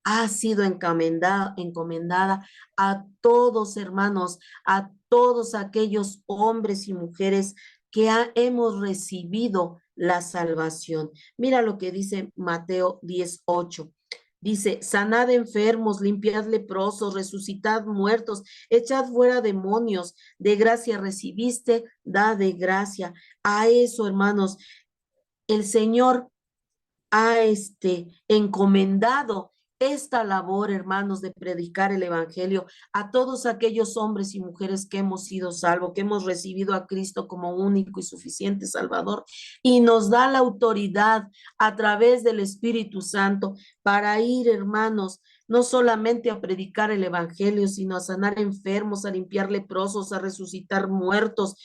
ha sido encomendada a todos, hermanos, a todos aquellos hombres y mujeres que hemos recibido la salvación. Mira lo que dice Mateo 18. Dice, sanad enfermos, limpiad leprosos, resucitad muertos, echad fuera demonios, de gracia recibiste, da de gracia. A eso, hermanos, el Señor ha encomendado esta labor, hermanos, de predicar el evangelio a todos aquellos hombres y mujeres que hemos sido salvos, que hemos recibido a Cristo como único y suficiente Salvador, y nos da la autoridad a través del Espíritu Santo para ir, hermanos, no solamente a predicar el evangelio, sino a sanar enfermos, a limpiar leprosos, a resucitar muertos,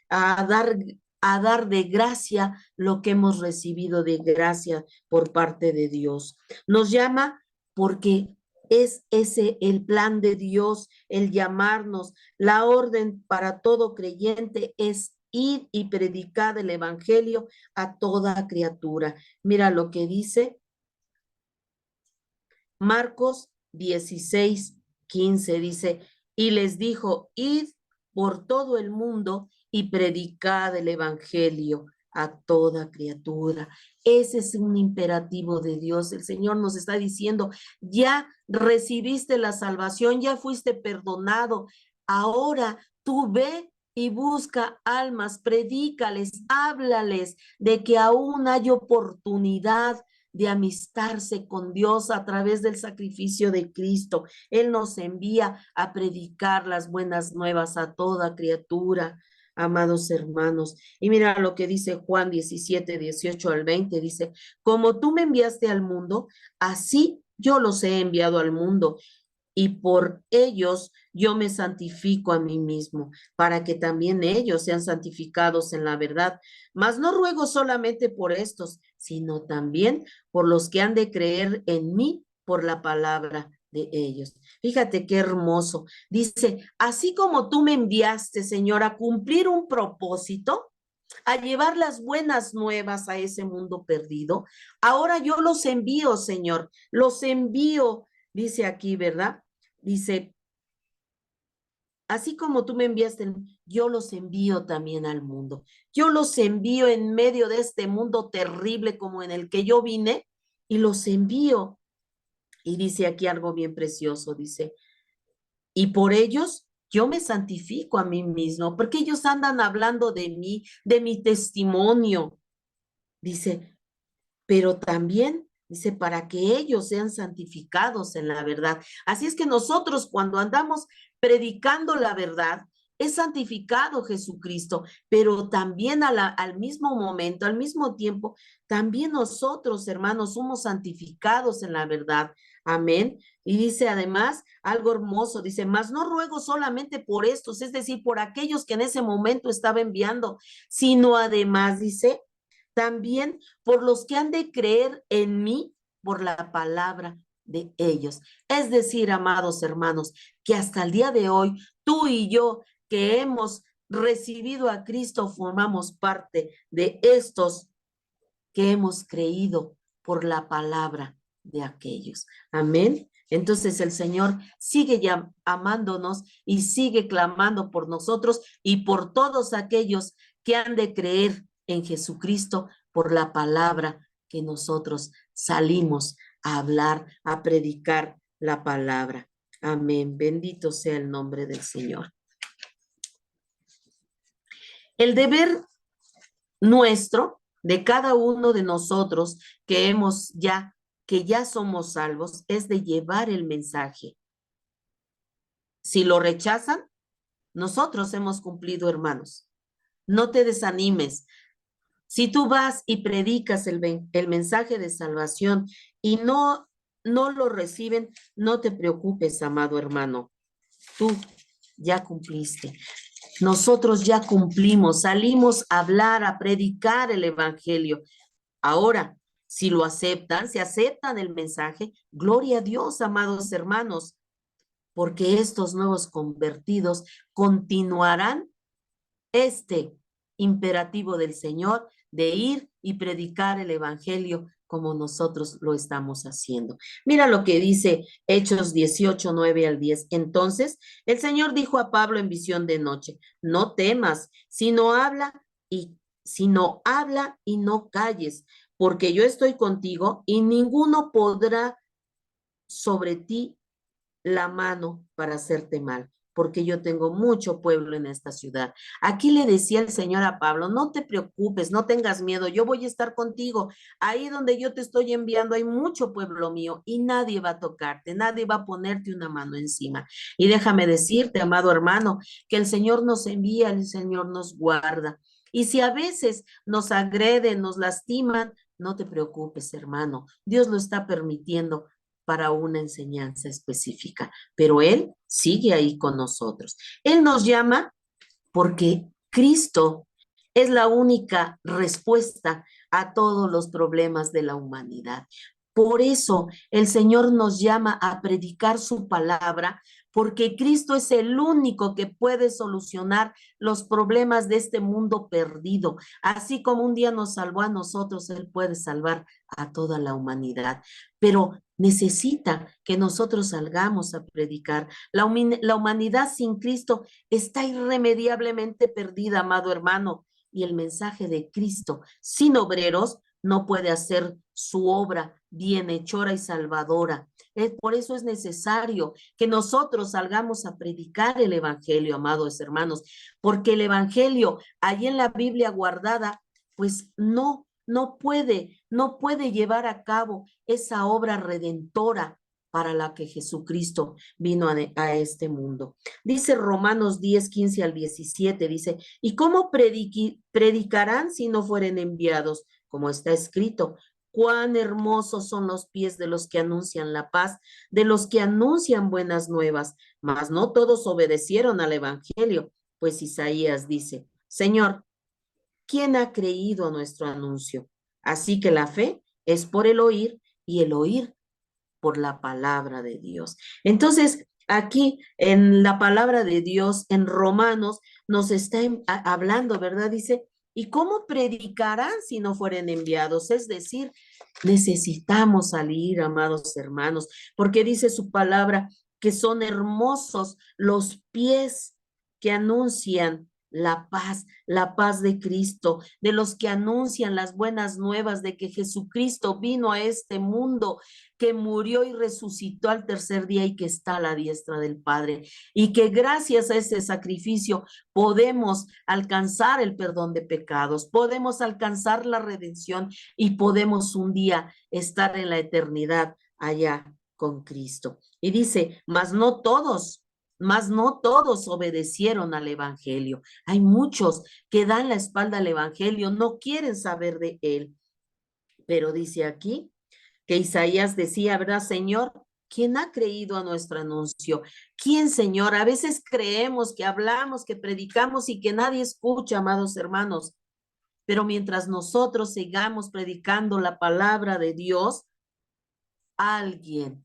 a dar de gracia lo que hemos recibido de gracia por parte de Dios. Nos llama porque es ese el plan de Dios, el llamarnos. La orden para todo creyente es ir y predicar el evangelio a toda criatura. Mira lo que dice Marcos 16:15, dice, y les dijo, id por todo el mundo y predicad el evangelio a toda criatura. Ese es un imperativo de Dios. El Señor nos está diciendo, ya recibiste la salvación, ya fuiste perdonado. Ahora tú ve y busca almas, predícales, háblales de que aún hay oportunidad de amistarse con Dios a través del sacrificio de Cristo. Él nos envía a predicar las buenas nuevas a toda criatura, amados hermanos. Y mira lo que dice Juan 17:18 al 20, dice, como tú me enviaste al mundo, así yo los he enviado al mundo y por ellos yo me santifico a mí mismo, para que también ellos sean santificados en la verdad. Mas no ruego solamente por estos, sino también por los que han de creer en mí por la palabra de ellos. Fíjate qué hermoso. Dice, así como tú me enviaste, Señor, a cumplir un propósito, a llevar las buenas nuevas a ese mundo perdido, ahora yo los envío, Señor, los envío, dice aquí, ¿verdad? Dice, así como tú me enviaste, yo los envío también al mundo. Yo los envío en medio de este mundo terrible como en el que yo vine y los envío. Y dice aquí algo bien precioso, dice, y por ellos yo me santifico a mí mismo, porque ellos andan hablando de mí, de mi testimonio. Dice, pero también dice, para que ellos sean santificados en la verdad. Así es que nosotros cuando andamos predicando la verdad, es santificado Jesucristo, pero también al mismo momento, al mismo tiempo, también nosotros, hermanos, somos santificados en la verdad. Amén. Y dice además algo hermoso, dice, mas no ruego solamente por estos, es decir, por aquellos que en ese momento estaba enviando, sino además, dice, también por los que han de creer en mí por la palabra de ellos. Es decir, amados hermanos, que hasta el día de hoy, tú y yo que hemos recibido a Cristo, formamos parte de estos que hemos creído por la palabra de aquellos. Amén. Entonces el Señor sigue ya amándonos y sigue clamando por nosotros y por todos aquellos que han de creer en Jesucristo por la palabra que nosotros salimos a hablar, a predicar la palabra. Amén. Bendito sea el nombre del Señor. El deber nuestro, de cada uno de nosotros que ya somos salvos, es de llevar el mensaje. Si lo rechazan, nosotros hemos cumplido, hermanos. No te desanimes. Si tú vas y predicas el mensaje de salvación y no lo reciben, no te preocupes, amado hermano. Tú ya cumpliste. Nosotros ya cumplimos, salimos a hablar, a predicar el evangelio. Ahora, si lo aceptan, si aceptan el mensaje, gloria a Dios, amados hermanos, porque estos nuevos convertidos continuarán este imperativo del Señor de ir y predicar el evangelio como nosotros lo estamos haciendo. Mira lo que dice Hechos 18, 9 al 10. Entonces, el Señor dijo a Pablo en visión de noche, no temas, sino habla y no calles, porque yo estoy contigo y ninguno podrá sobre ti la mano para hacerte mal, porque yo tengo mucho pueblo en esta ciudad. Aquí le decía el Señor a Pablo, no te preocupes, no tengas miedo, yo voy a estar contigo. Ahí donde yo te estoy enviando hay mucho pueblo mío y nadie va a tocarte, nadie va a ponerte una mano encima. Y déjame decirte, amado hermano, que el Señor nos envía, el Señor nos guarda. Y si a veces nos agreden, nos lastiman, no te preocupes, hermano. Dios lo está permitiendo para una enseñanza específica, pero Él sigue ahí con nosotros. Él nos llama porque Cristo es la única respuesta a todos los problemas de la humanidad. Por eso el Señor nos llama a predicar su palabra, porque Cristo es el único que puede solucionar los problemas de este mundo perdido. Así como un día nos salvó a nosotros, Él puede salvar a toda la humanidad. Pero necesita que nosotros salgamos a predicar. La humanidad sin Cristo está irremediablemente perdida, amado hermano, y el mensaje de Cristo sin obreros no puede hacer su obra bienhechora y salvadora. Por eso es necesario que nosotros salgamos a predicar el evangelio, amados hermanos, porque el evangelio allí en la Biblia guardada, pues no puede llevar a cabo esa obra redentora para la que Jesucristo vino a este mundo. Dice Romanos 10, 15 al 17, dice, ¿y cómo predicarán si no fueren enviados? Como está escrito, cuán hermosos son los pies de los que anuncian la paz, de los que anuncian buenas nuevas, mas no todos obedecieron al evangelio, pues Isaías dice, Señor, ¿quién ha creído a nuestro anuncio? Así que la fe es por el oír y el oír por la palabra de Dios. Entonces, aquí en la palabra de Dios, en Romanos, nos está hablando, ¿verdad? Dice, ¿y cómo predicarán si no fueren enviados? Es decir, necesitamos salir, amados hermanos, porque dice su palabra que son hermosos los pies que anuncian la paz de Cristo, de los que anuncian las buenas nuevas de que Jesucristo vino a este mundo, que murió y resucitó al tercer día y que está a la diestra del Padre, y que gracias a ese sacrificio podemos alcanzar el perdón de pecados, podemos alcanzar la redención y podemos un día estar en la eternidad allá con Cristo. Y dice, mas no todos obedecieron al evangelio. Hay muchos que dan la espalda al evangelio, no quieren saber de él. Pero dice aquí que Isaías decía, ¿verdad, Señor? ¿Quién ha creído a nuestro anuncio? ¿Quién, Señor? A veces creemos que hablamos, que predicamos y que nadie escucha, amados hermanos. Pero mientras nosotros sigamos predicando la palabra de Dios, alguien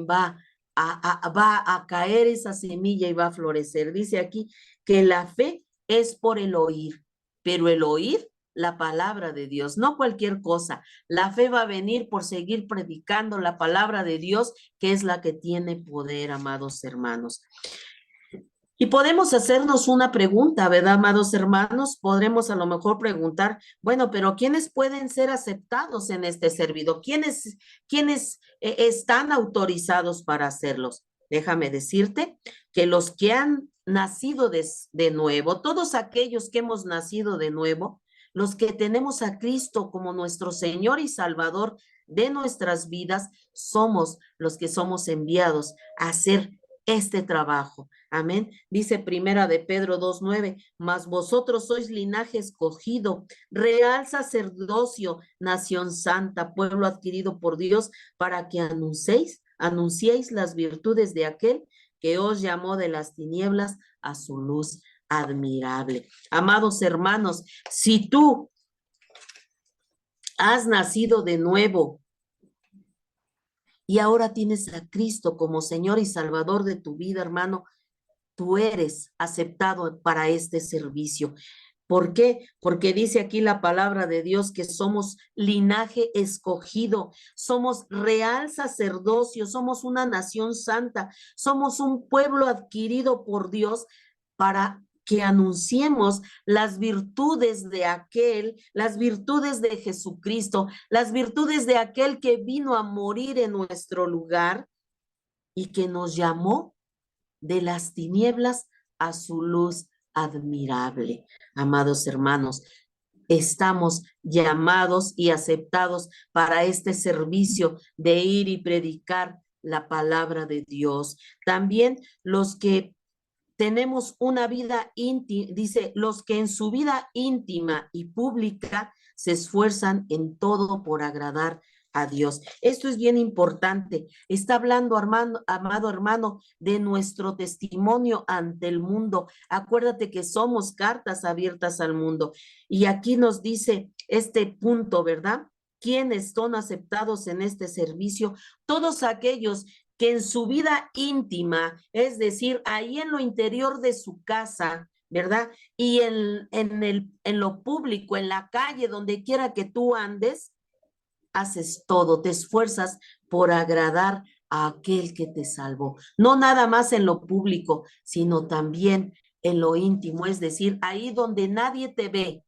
va a caer esa semilla y va a florecer. Dice aquí que la fe es por el oír, pero el oír la palabra de Dios, no cualquier cosa. La fe va a venir por seguir predicando la palabra de Dios, que es la que tiene poder, amados hermanos. Y podemos hacernos una pregunta, ¿verdad, amados hermanos? Podremos a lo mejor preguntar, bueno, pero ¿quiénes pueden ser aceptados en este servicio? ¿Quiénes están autorizados para hacerlos? Déjame decirte que los que han nacido de nuevo, todos aquellos que hemos nacido de nuevo, los que tenemos a Cristo como nuestro Señor y Salvador de nuestras vidas, somos los que somos enviados a hacer este trabajo, Amén. Dice primera de Pedro 2:9, mas vosotros sois linaje escogido, real sacerdocio, nación santa, pueblo adquirido por Dios, para que anunciéis las virtudes de aquel que os llamó de las tinieblas a su luz admirable. Amados hermanos, si tú has nacido de nuevo y ahora tienes a Cristo como Señor y Salvador de tu vida, hermano, tú eres aceptado para este servicio. ¿Por qué? Porque dice aquí la palabra de Dios que somos linaje escogido, somos real sacerdocio, somos una nación santa, somos un pueblo adquirido por Dios para que anunciemos las virtudes de aquel, las virtudes de Jesucristo, las virtudes de aquel que vino a morir en nuestro lugar y que nos llamó de las tinieblas a su luz admirable. Amados hermanos, estamos llamados y aceptados para este servicio de ir y predicar la palabra de Dios. También los que tenemos una vida íntima, dice, los que en su vida íntima y pública se esfuerzan en todo por agradar a Dios. Esto es bien importante. Está hablando, amado hermano, de nuestro testimonio ante el mundo. Acuérdate que somos cartas abiertas al mundo. Y aquí nos dice este punto, ¿verdad? ¿Quiénes son aceptados en este servicio? Todos aquellos que en su vida íntima, es decir, ahí en lo interior de su casa, ¿verdad? Y en lo público, en la calle, donde quiera que tú andes, haces todo, te esfuerzas por agradar a aquel que te salvó. No nada más en lo público, sino también en lo íntimo, es decir, ahí donde nadie te ve,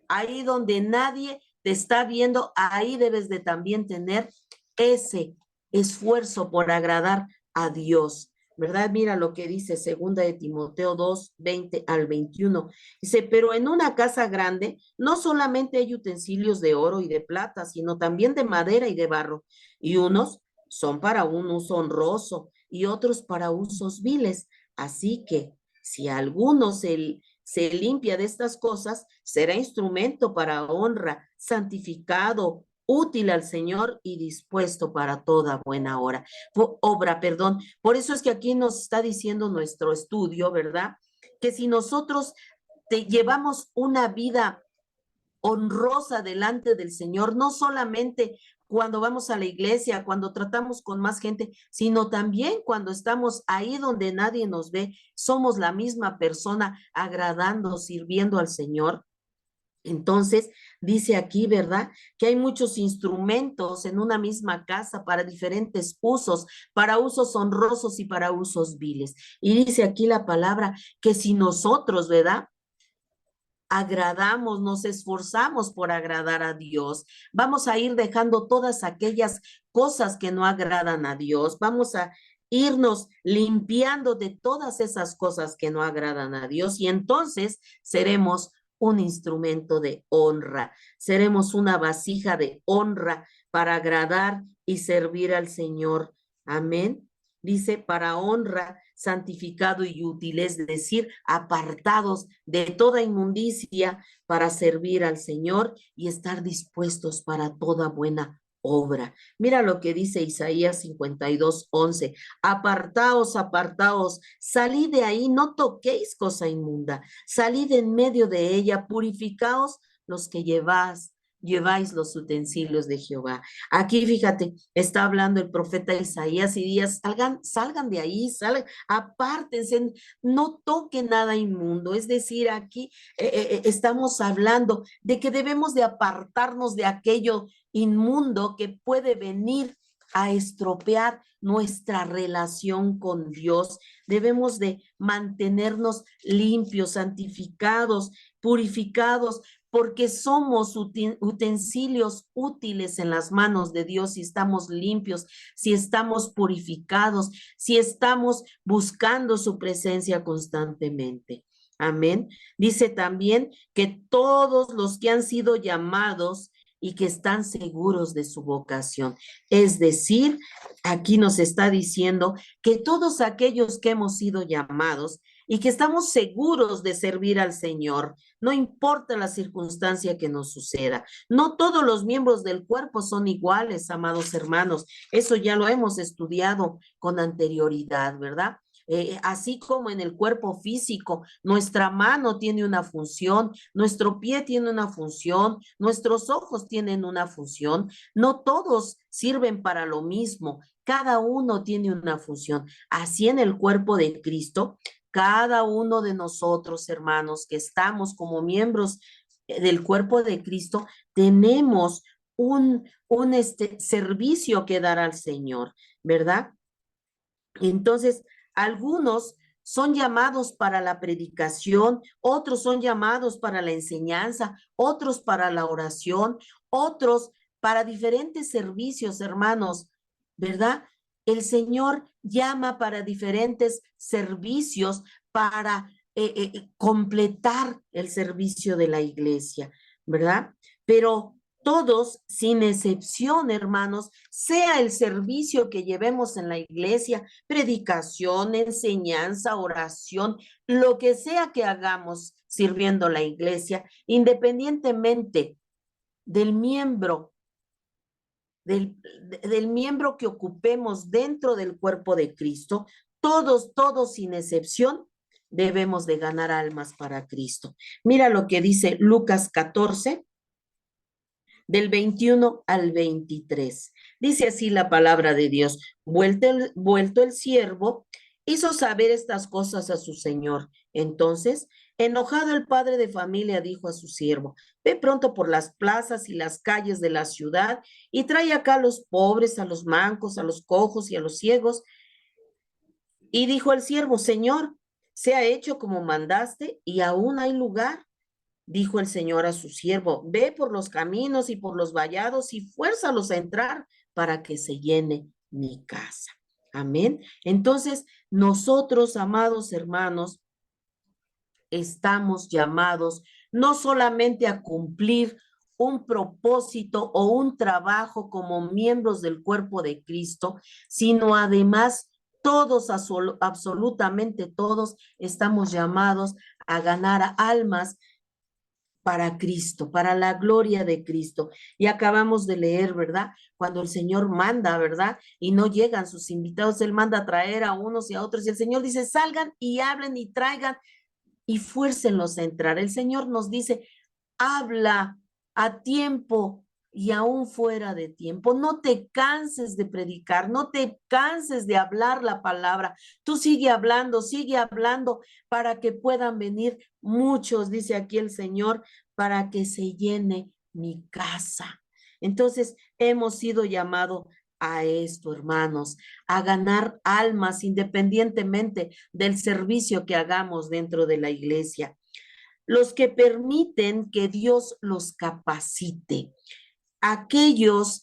ahí donde nadie te está viendo, ahí debes de también tener ese esfuerzo por agradar a Dios, ¿verdad? Mira lo que dice segunda de Timoteo 2:20 al 21. Dice, pero en una casa grande no solamente hay utensilios de oro y de plata, sino también de madera y de barro, y unos son para un uso honroso y otros para usos viles. Así que si alguno se limpia de estas cosas, será instrumento para honra, santificado, útil al Señor y dispuesto para toda buena obra, perdón. Por eso es que aquí nos está diciendo nuestro estudio, ¿verdad? Que si nosotros llevamos una vida honrosa delante del Señor, no solamente cuando vamos a la iglesia, cuando tratamos con más gente, sino también cuando estamos ahí donde nadie nos ve, somos la misma persona agradando, sirviendo al Señor. Entonces, dice aquí, ¿verdad? Que hay muchos instrumentos en una misma casa para diferentes usos, para usos honrosos y para usos viles. Y dice aquí la palabra que si nosotros, ¿verdad? Agradamos, nos esforzamos por agradar a Dios, vamos a ir dejando todas aquellas cosas que no agradan a Dios, vamos a irnos limpiando de todas esas cosas que no agradan a Dios y entonces seremos un instrumento de honra, seremos una vasija de honra para agradar y servir al Señor. Amén. Dice, para honra, santificado y útil, es decir, apartados de toda inmundicia para servir al Señor y estar dispuestos para toda buena obra. Mira lo que dice Isaías 52:11. Apartaos, apartaos, salid de ahí, no toquéis cosa inmunda, salid en medio de ella, purificaos los que lleváis los utensilios de Jehová. Aquí, fíjate, está hablando el profeta Isaías y días, salgan de ahí, apártense, no toquen nada inmundo. Es decir, aquí estamos hablando de que debemos de apartarnos de aquello inmundo que puede venir a estropear nuestra relación con Dios. Debemos de mantenernos limpios, santificados, purificados, porque somos utensilios útiles en las manos de Dios si estamos limpios, si estamos purificados, si estamos buscando su presencia constantemente. Amén. Dice también que todos los que han sido llamados y que están seguros de su vocación. Es decir, aquí nos está diciendo que todos aquellos que hemos sido llamados y que estamos seguros de servir al Señor, no importa la circunstancia que nos suceda. No todos los miembros del cuerpo son iguales, amados hermanos. Eso ya lo hemos estudiado con anterioridad, ¿verdad? Así como en el cuerpo físico, nuestra mano tiene una función, nuestro pie tiene una función, nuestros ojos tienen una función, no todos sirven para lo mismo, cada uno tiene una función. Así en el cuerpo de Cristo, cada uno de nosotros, hermanos, que estamos como miembros del cuerpo de Cristo, tenemos un servicio que dar al Señor, ¿verdad? Entonces, algunos son llamados para la predicación, otros son llamados para la enseñanza, otros para la oración, otros para diferentes servicios, hermanos, ¿verdad? El Señor llama para diferentes servicios para completar el servicio de la iglesia, ¿verdad? Pero todos, sin excepción, hermanos, sea el servicio que llevemos en la iglesia, predicación, enseñanza, oración, lo que sea que hagamos sirviendo la iglesia, independientemente del miembro, del miembro que ocupemos dentro del cuerpo de Cristo, todos sin excepción, debemos de ganar almas para Cristo. Mira lo que dice Lucas 14, del 21 al 23. Dice así la palabra de Dios: vuelto el siervo, hizo saber estas cosas a su señor. Entonces, enojado el padre de familia dijo a su siervo: ve pronto por las plazas y las calles de la ciudad y trae acá a los pobres, a los mancos, a los cojos y a los ciegos. Y dijo el siervo: Señor, se ha hecho como mandaste y aún hay lugar. Dijo el Señor a su siervo: ve por los caminos y por los vallados y fuérzalos a entrar para que se llene mi casa. Amén. Entonces, nosotros, amados hermanos, estamos llamados no solamente a cumplir un propósito o un trabajo como miembros del cuerpo de Cristo, sino además todos, absolutamente todos, estamos llamados a ganar almas para Cristo, para la gloria de Cristo. Y acabamos de leer, ¿verdad? Cuando el Señor manda, ¿verdad? Y no llegan sus invitados, Él manda a traer a unos y a otros. Y el Señor dice: salgan y hablen y traigan y fuércenlos a entrar. El Señor nos dice: habla a tiempo y aún fuera de tiempo. No te canses de predicar, no te canses de hablar la palabra. Tú sigue hablando para que puedan venir muchos, dice aquí el Señor, para que se llene mi casa. Entonces, hemos sido llamados a esto, hermanos, a ganar almas independientemente del servicio que hagamos dentro de la iglesia. Los que permiten que Dios los capacite, aquellos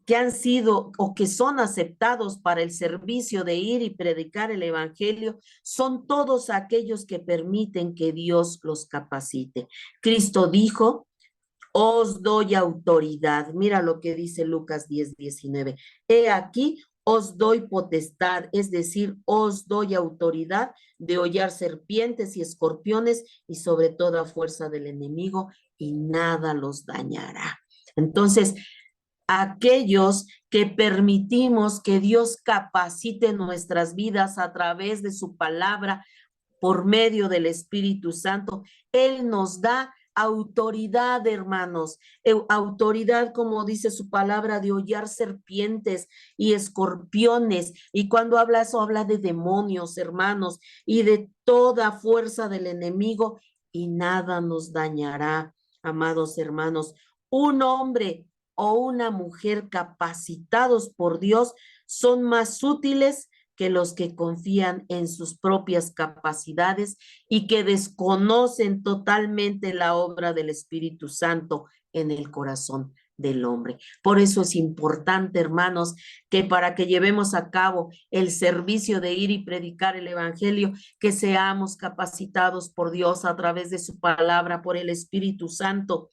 que han sido o que son aceptados para el servicio de ir y predicar el evangelio, son todos aquellos que permiten que Dios los capacite. Cristo dijo: os doy autoridad. Mira lo que dice Lucas 10:19. He aquí, os doy potestad, es decir, os doy autoridad de hollar serpientes y escorpiones y sobre toda fuerza del enemigo, y nada los dañará. Entonces, aquellos que permitimos que Dios capacite nuestras vidas a través de su palabra, por medio del Espíritu Santo, Él nos da autoridad, hermanos, autoridad, como dice su palabra, de hollar serpientes y escorpiones. Y cuando habla eso, habla de demonios, hermanos, y de toda fuerza del enemigo, y nada nos dañará, amados hermanos. Un hombre o una mujer capacitados por Dios son más útiles que los que confían en sus propias capacidades y que desconocen totalmente la obra del Espíritu Santo en el corazón del hombre. Por eso es importante, hermanos, que para que llevemos a cabo el servicio de ir y predicar el evangelio, que seamos capacitados por Dios a través de su palabra, por el Espíritu Santo,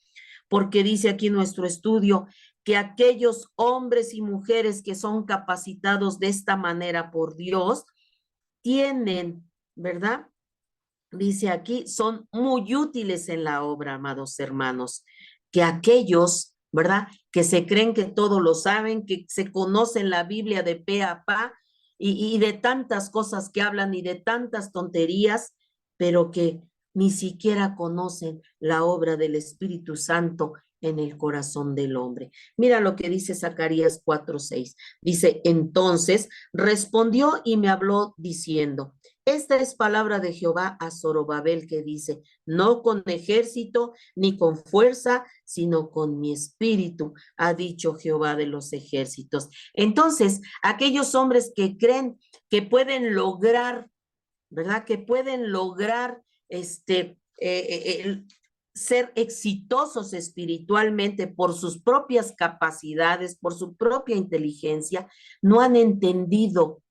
porque dice aquí nuestro estudio que aquellos hombres y mujeres que son capacitados de esta manera por Dios tienen, ¿verdad? Dice aquí, son muy útiles en la obra, amados hermanos, que aquellos, ¿verdad? Que se creen que todo lo saben, que se conocen la Biblia de pe a pa y de tantas cosas que hablan y de tantas tonterías, pero que ni siquiera conocen la obra del Espíritu Santo en el corazón del hombre. Mira lo que dice Zacarías 4:6. Dice, entonces respondió y me habló diciendo, esta es palabra de Jehová a Zorobabel que dice, no con ejército ni con fuerza, sino con mi espíritu, ha dicho Jehová de los ejércitos. Entonces, aquellos hombres que creen que pueden lograr, ¿verdad? Que pueden lograr ser exitosos espiritualmente por sus propias capacidades, por su propia inteligencia, no han entendido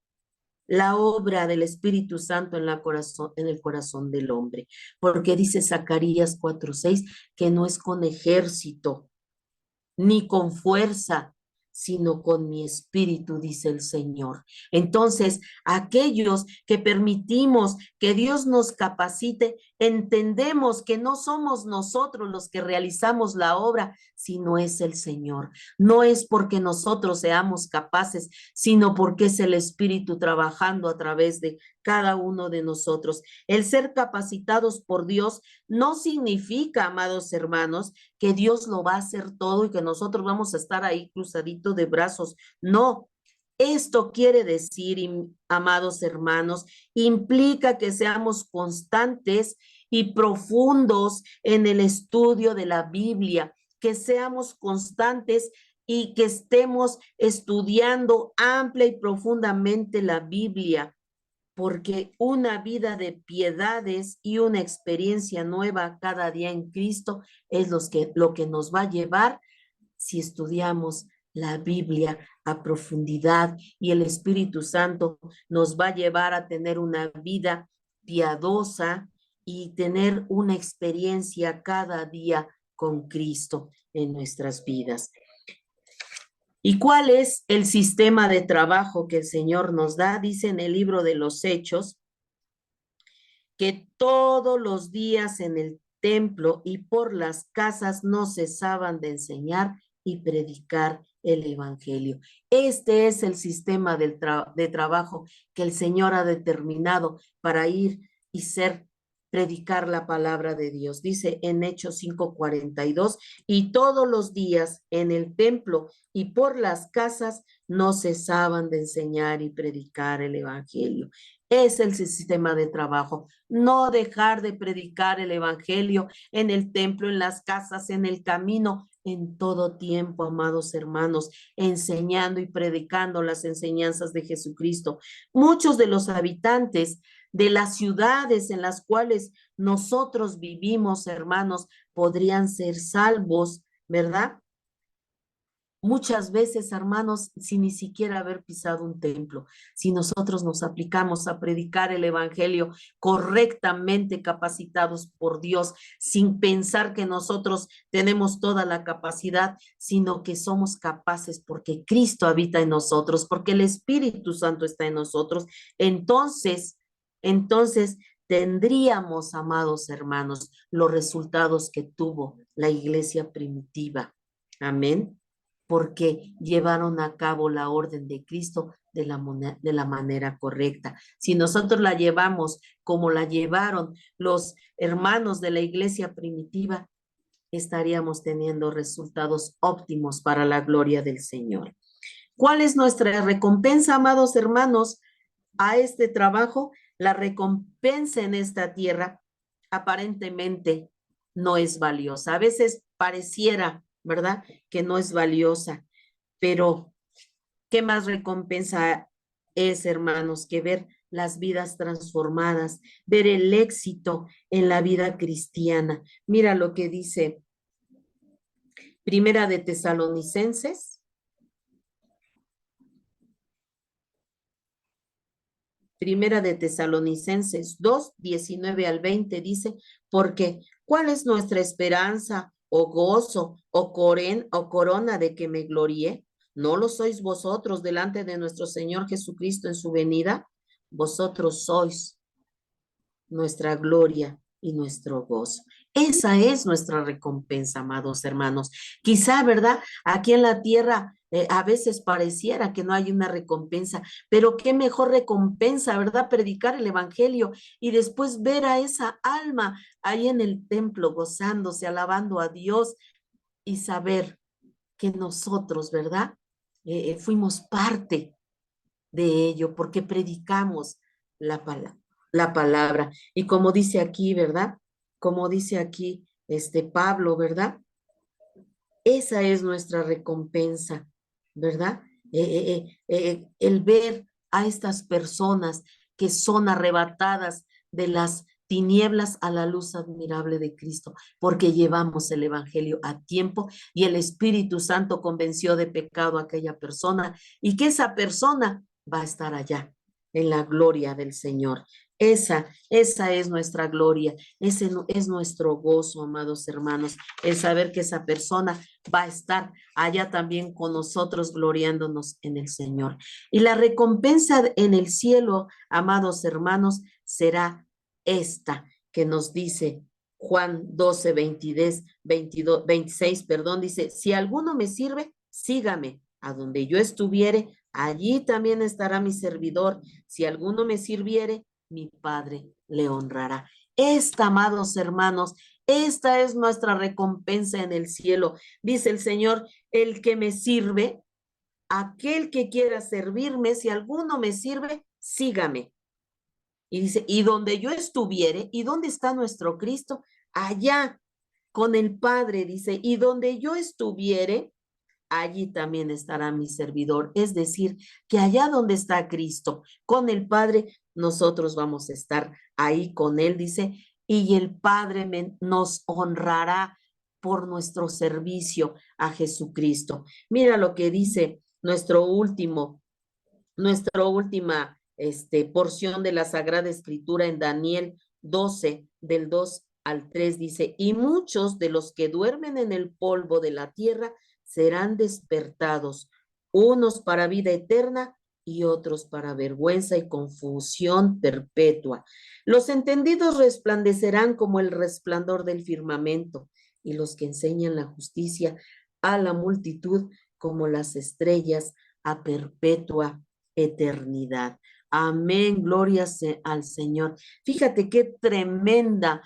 la obra del Espíritu Santo en el corazón del hombre, porque dice Zacarías 4:6 que no es con ejército ni con fuerza, sino con mi espíritu, dice el Señor. Entonces, aquellos que permitimos que Dios nos capacite, entendemos que no somos nosotros los que realizamos la obra, sino es el Señor. No es porque nosotros seamos capaces, sino porque es el Espíritu trabajando a través de cada uno de nosotros. El ser capacitados por Dios no significa, amados hermanos, que Dios lo va a hacer todo y que nosotros vamos a estar ahí cruzaditos de brazos. No, esto quiere decir, amados hermanos, implica que seamos constantes y profundos en el estudio de la Biblia, que seamos constantes y que estemos estudiando amplia y profundamente la Biblia, porque una vida de piedades y una experiencia nueva cada día en Cristo es lo que nos va a llevar si estudiamos la Biblia a profundidad, y el Espíritu Santo nos va a llevar a tener una vida piadosa y tener una experiencia cada día con Cristo en nuestras vidas. ¿Y cuál es el sistema de trabajo que el Señor nos da? Dice en el libro de los Hechos que todos los días en el templo y por las casas no cesaban de enseñar y predicar el evangelio. Este es el sistema de trabajo que el Señor ha determinado para ir y predicar la palabra de Dios. Dice en Hechos 5:42, y todos los días en el templo y por las casas no cesaban de enseñar y predicar el evangelio. Es el sistema de trabajo. No dejar de predicar el evangelio en el templo, en las casas, en el camino, en todo tiempo, amados hermanos, enseñando y predicando las enseñanzas de Jesucristo. Muchos de los habitantes de las ciudades en las cuales nosotros vivimos, hermanos, podrían ser salvos, ¿verdad? Muchas veces, hermanos, sin ni siquiera haber pisado un templo, si nosotros nos aplicamos a predicar el evangelio correctamente capacitados por Dios, sin pensar que nosotros tenemos toda la capacidad, sino que somos capaces porque Cristo habita en nosotros, porque el Espíritu Santo está en nosotros, entonces tendríamos, amados hermanos, los resultados que tuvo la iglesia primitiva. Amén, porque llevaron a cabo la orden de Cristo de la manera correcta. Si nosotros la llevamos como la llevaron los hermanos de la iglesia primitiva, estaríamos teniendo resultados óptimos para la gloria del Señor. ¿Cuál es nuestra recompensa, amados hermanos, a este trabajo? La recompensa en esta tierra aparentemente no es valiosa. A veces pareciera, ¿verdad?, que no es valiosa, pero ¿qué más recompensa es, hermanos, que ver las vidas transformadas, ver el éxito en la vida cristiana? Mira lo que dice Primera de Tesalonicenses. Primera de Tesalonicenses 2, 19 al 20 dice, porque ¿cuál es nuestra esperanza o gozo, o corona de que me gloríe? ¿No lo sois vosotros delante de nuestro Señor Jesucristo en su venida? Vosotros sois nuestra gloria y nuestro gozo. Esa es nuestra recompensa, amados hermanos. Quizá, ¿verdad? Aquí en la tierra a veces pareciera que no hay una recompensa, pero qué mejor recompensa, ¿verdad? Predicar el evangelio y después ver a esa alma ahí en el templo gozándose, alabando a Dios y saber que nosotros, ¿verdad? Fuimos parte de ello porque predicamos la palabra, la palabra. Y como dice aquí, ¿verdad? Como dice aquí Pablo, ¿verdad? Esa es nuestra recompensa, ¿verdad? El ver a estas personas que son arrebatadas de las tinieblas a la luz admirable de Cristo, porque llevamos el Evangelio a tiempo y el Espíritu Santo convenció de pecado a aquella persona y que esa persona va a estar allá en la gloria del Señor. Esa es nuestra gloria, ese es nuestro gozo, amados hermanos, el saber que esa persona va a estar allá también con nosotros gloriándonos en el Señor. Y la recompensa en el cielo, amados hermanos, será esta que nos dice Juan 12, 22, 26, perdón, dice, si alguno me sirve, sígame. A donde yo estuviere, allí también estará mi servidor. Si alguno me sirviere, mi Padre le honrará. Esta, amados hermanos, esta es nuestra recompensa en el cielo. Dice el Señor, el que me sirve, aquel que quiera servirme, si alguno me sirve, sígame. Y dice, y donde yo estuviere, ¿y dónde está nuestro Cristo? Allá con el Padre, dice, y donde yo estuviere, allí también estará mi servidor. Es decir, que allá donde está Cristo, con el Padre, nosotros vamos a estar ahí con Él, dice, y el Padre nos honrará por nuestro servicio a Jesucristo. Mira lo que dice nuestra última porción de la Sagrada Escritura en Daniel 12, del 2 al 3, dice, y muchos de los que duermen en el polvo de la tierra serán despertados, unos para vida eterna y otros para vergüenza y confusión perpetua. Los entendidos resplandecerán como el resplandor del firmamento, y los que enseñan la justicia a la multitud como las estrellas a perpetua eternidad. Amén, gloria al Señor. Fíjate qué tremenda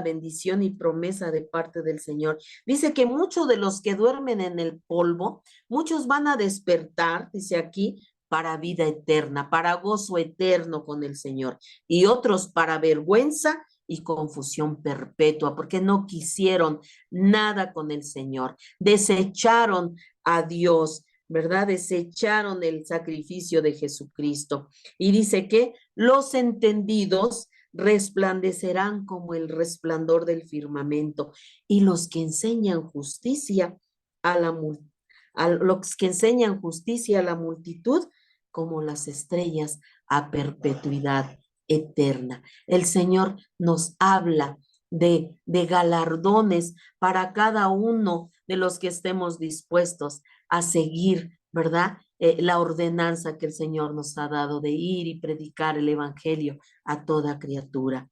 bendición y promesa de parte del Señor. Dice que muchos de los que duermen en el polvo, muchos van a despertar, dice aquí, para vida eterna, para gozo eterno con el Señor, y otros para vergüenza y confusión perpetua, porque no quisieron nada con el Señor, desecharon a Dios, ¿verdad? Desecharon el sacrificio de Jesucristo. Y dice que los entendidos resplandecerán como el resplandor del firmamento, y los que enseñan justicia a los que enseñan justicia a la multitud como las estrellas a perpetuidad eterna. El Señor nos habla de galardones para cada uno de los que estemos dispuestos a seguir, ¿verdad? La ordenanza que el Señor nos ha dado de ir y predicar el Evangelio a toda criatura.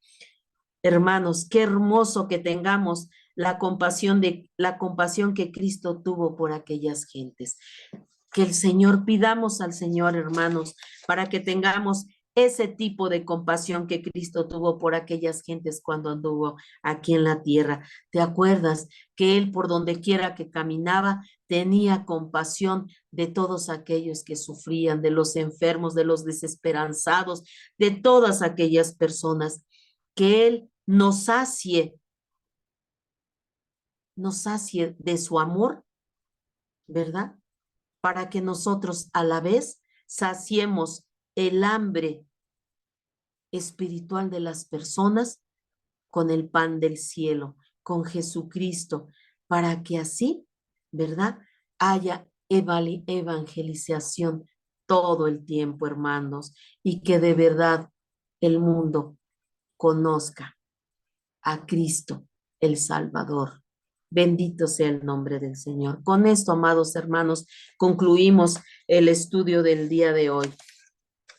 Hermanos, qué hermoso que tengamos la compasión que Cristo tuvo por aquellas gentes. Que el Señor, pidamos al Señor, hermanos, para que tengamos ese tipo de compasión que Cristo tuvo por aquellas gentes cuando anduvo aquí en la tierra. ¿Te acuerdas que Él, por donde quiera que caminaba, tenía compasión de todos aquellos que sufrían, de los enfermos, de los desesperanzados, de todas aquellas personas? Que Él nos sacie de su amor, ¿verdad? Para que nosotros a la vez saciemos el hambre espiritual de las personas con el pan del cielo, con Jesucristo, para que así, ¿verdad? Haya evangelización todo el tiempo, hermanos, y que de verdad el mundo conozca a Cristo el Salvador. Bendito sea el nombre del Señor. Con esto, amados hermanos, concluimos el estudio del día de hoy.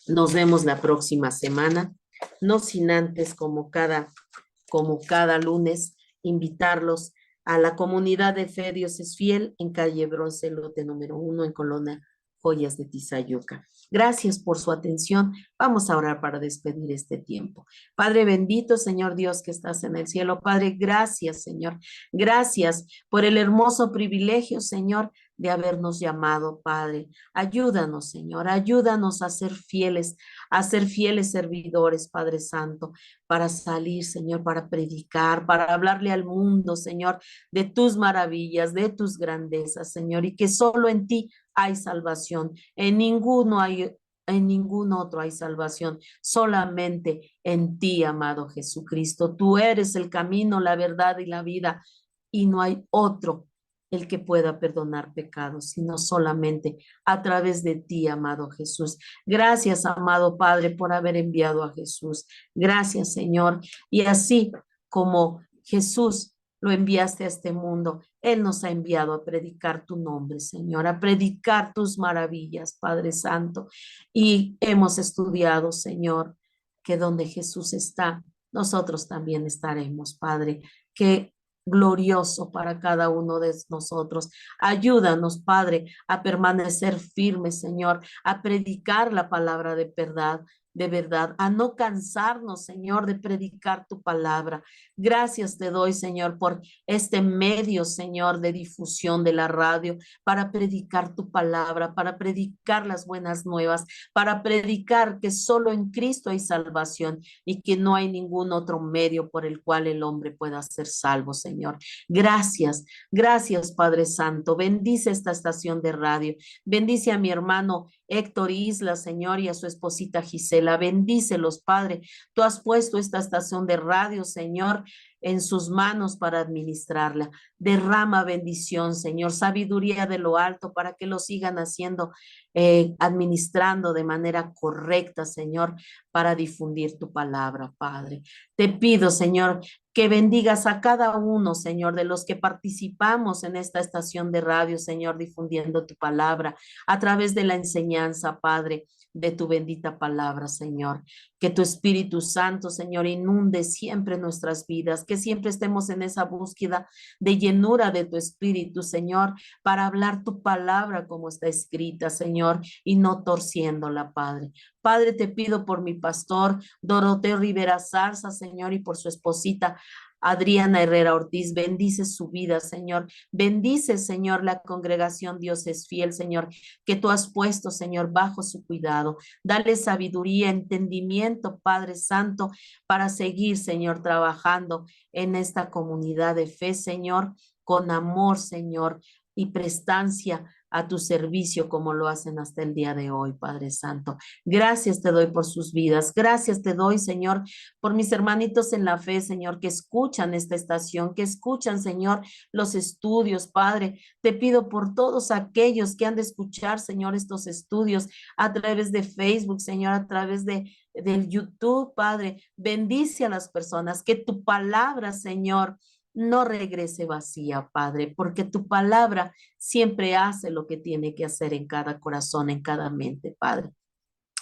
Nos vemos la próxima semana, no sin antes, como cada lunes, invitarlos a la comunidad de Fe Dios es Fiel en calle Bronce, lote número 1, en Colonia Joyas de Tizayuca. Gracias por su atención. Vamos a orar para despedir este tiempo. Padre bendito, Señor Dios que estás en el cielo. Padre, gracias, Señor. Gracias por el hermoso privilegio, Señor, de habernos llamado, Padre. Ayúdanos, Señor. Ayúdanos a ser fieles servidores, Padre Santo, para salir, Señor, para predicar, para hablarle al mundo, Señor, de tus maravillas, de tus grandezas, Señor, y que solo en ti hay salvación. En ningún otro hay salvación, solamente en ti, amado Jesucristo. Tú eres el camino, la verdad y la vida, y no hay otro el que pueda perdonar pecados, sino solamente a través de ti, amado Jesús. Gracias, amado Padre, por haber enviado a Jesús. Gracias, Señor. Y así como Jesús lo enviaste a este mundo, Él nos ha enviado a predicar tu nombre, Señor, a predicar tus maravillas, Padre Santo. Y hemos estudiado, Señor, que donde Jesús está, nosotros también estaremos, Padre. Que glorioso para cada uno de nosotros. Ayúdanos, Padre, a permanecer firmes, Señor, a predicar la palabra de verdad, a no cansarnos, Señor, de predicar tu palabra. Gracias te doy, Señor, por este medio, Señor, de difusión de la radio, para predicar tu palabra, para predicar las buenas nuevas, para predicar que solo en Cristo hay salvación y que no hay ningún otro medio por el cual el hombre pueda ser salvo, Señor. Gracias, gracias, Padre Santo. Bendice esta estación de radio. Bendice a mi hermano Héctor Isla, Señor, y a su esposita Gisela. Bendícelos, Padre. Tú has puesto esta estación de radio, Señor, en sus manos para administrarla. Derrama bendición, Señor, sabiduría de lo alto para que lo sigan haciendo, administrando de manera correcta, Señor, para difundir tu palabra, Padre. Te pido, Señor, que bendigas a cada uno, Señor, de los que participamos en esta estación de radio, Señor, difundiendo tu palabra a través de la enseñanza, Padre, de tu bendita palabra, Señor. Que tu Espíritu Santo, Señor, inunde siempre nuestras vidas, que siempre estemos en esa búsqueda de llenura de tu Espíritu, Señor, para hablar tu palabra como está escrita, Señor, y no torciéndola, Padre. Padre, te pido por mi pastor Doroteo Rivera Zarza, Señor, y por su esposita Adriana Herrera Ortiz. Bendice su vida, Señor. Bendice, Señor, la congregación Dios es fiel, Señor, que tú has puesto, Señor, bajo su cuidado. Dale sabiduría, entendimiento, Padre Santo, para seguir, Señor, trabajando en esta comunidad de fe, Señor, con amor, Señor, y prestancia a tu servicio como lo hacen hasta el día de hoy, Padre Santo. Gracias te doy por sus vidas. Gracias te doy, Señor, por mis hermanitos en la fe, Señor, que escuchan esta estación, que escuchan, Señor, los estudios, Padre. Te pido por todos aquellos que han de escuchar, Señor, estos estudios a través de Facebook, Señor, a través del YouTube, Padre. Bendice a las personas, que tu palabra, Señor, no regrese vacía, Padre, porque tu palabra siempre hace lo que tiene que hacer en cada corazón, en cada mente, Padre.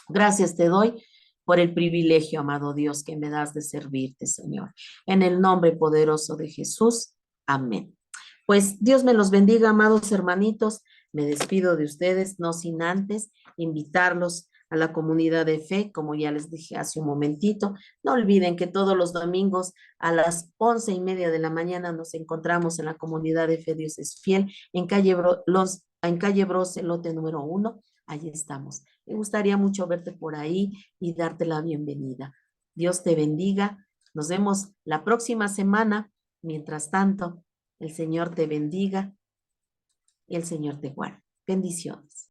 Gracias te doy por el privilegio, amado Dios, que me das de servirte, Señor. En el nombre poderoso de Jesús. Amén. Pues Dios me los bendiga, amados hermanitos. Me despido de ustedes, no sin antes invitarlos a la comunidad de fe, como ya les dije hace un momentito. No olviden que todos los domingos a las 11:30 de la mañana nos encontramos en la comunidad de fe Dios es Fiel, en calle Brose, lote número 1. Ahí estamos. Me gustaría mucho verte por ahí y darte la bienvenida. Dios te bendiga. Nos vemos la próxima semana. Mientras tanto, el Señor te bendiga y el Señor te guarde. Bendiciones.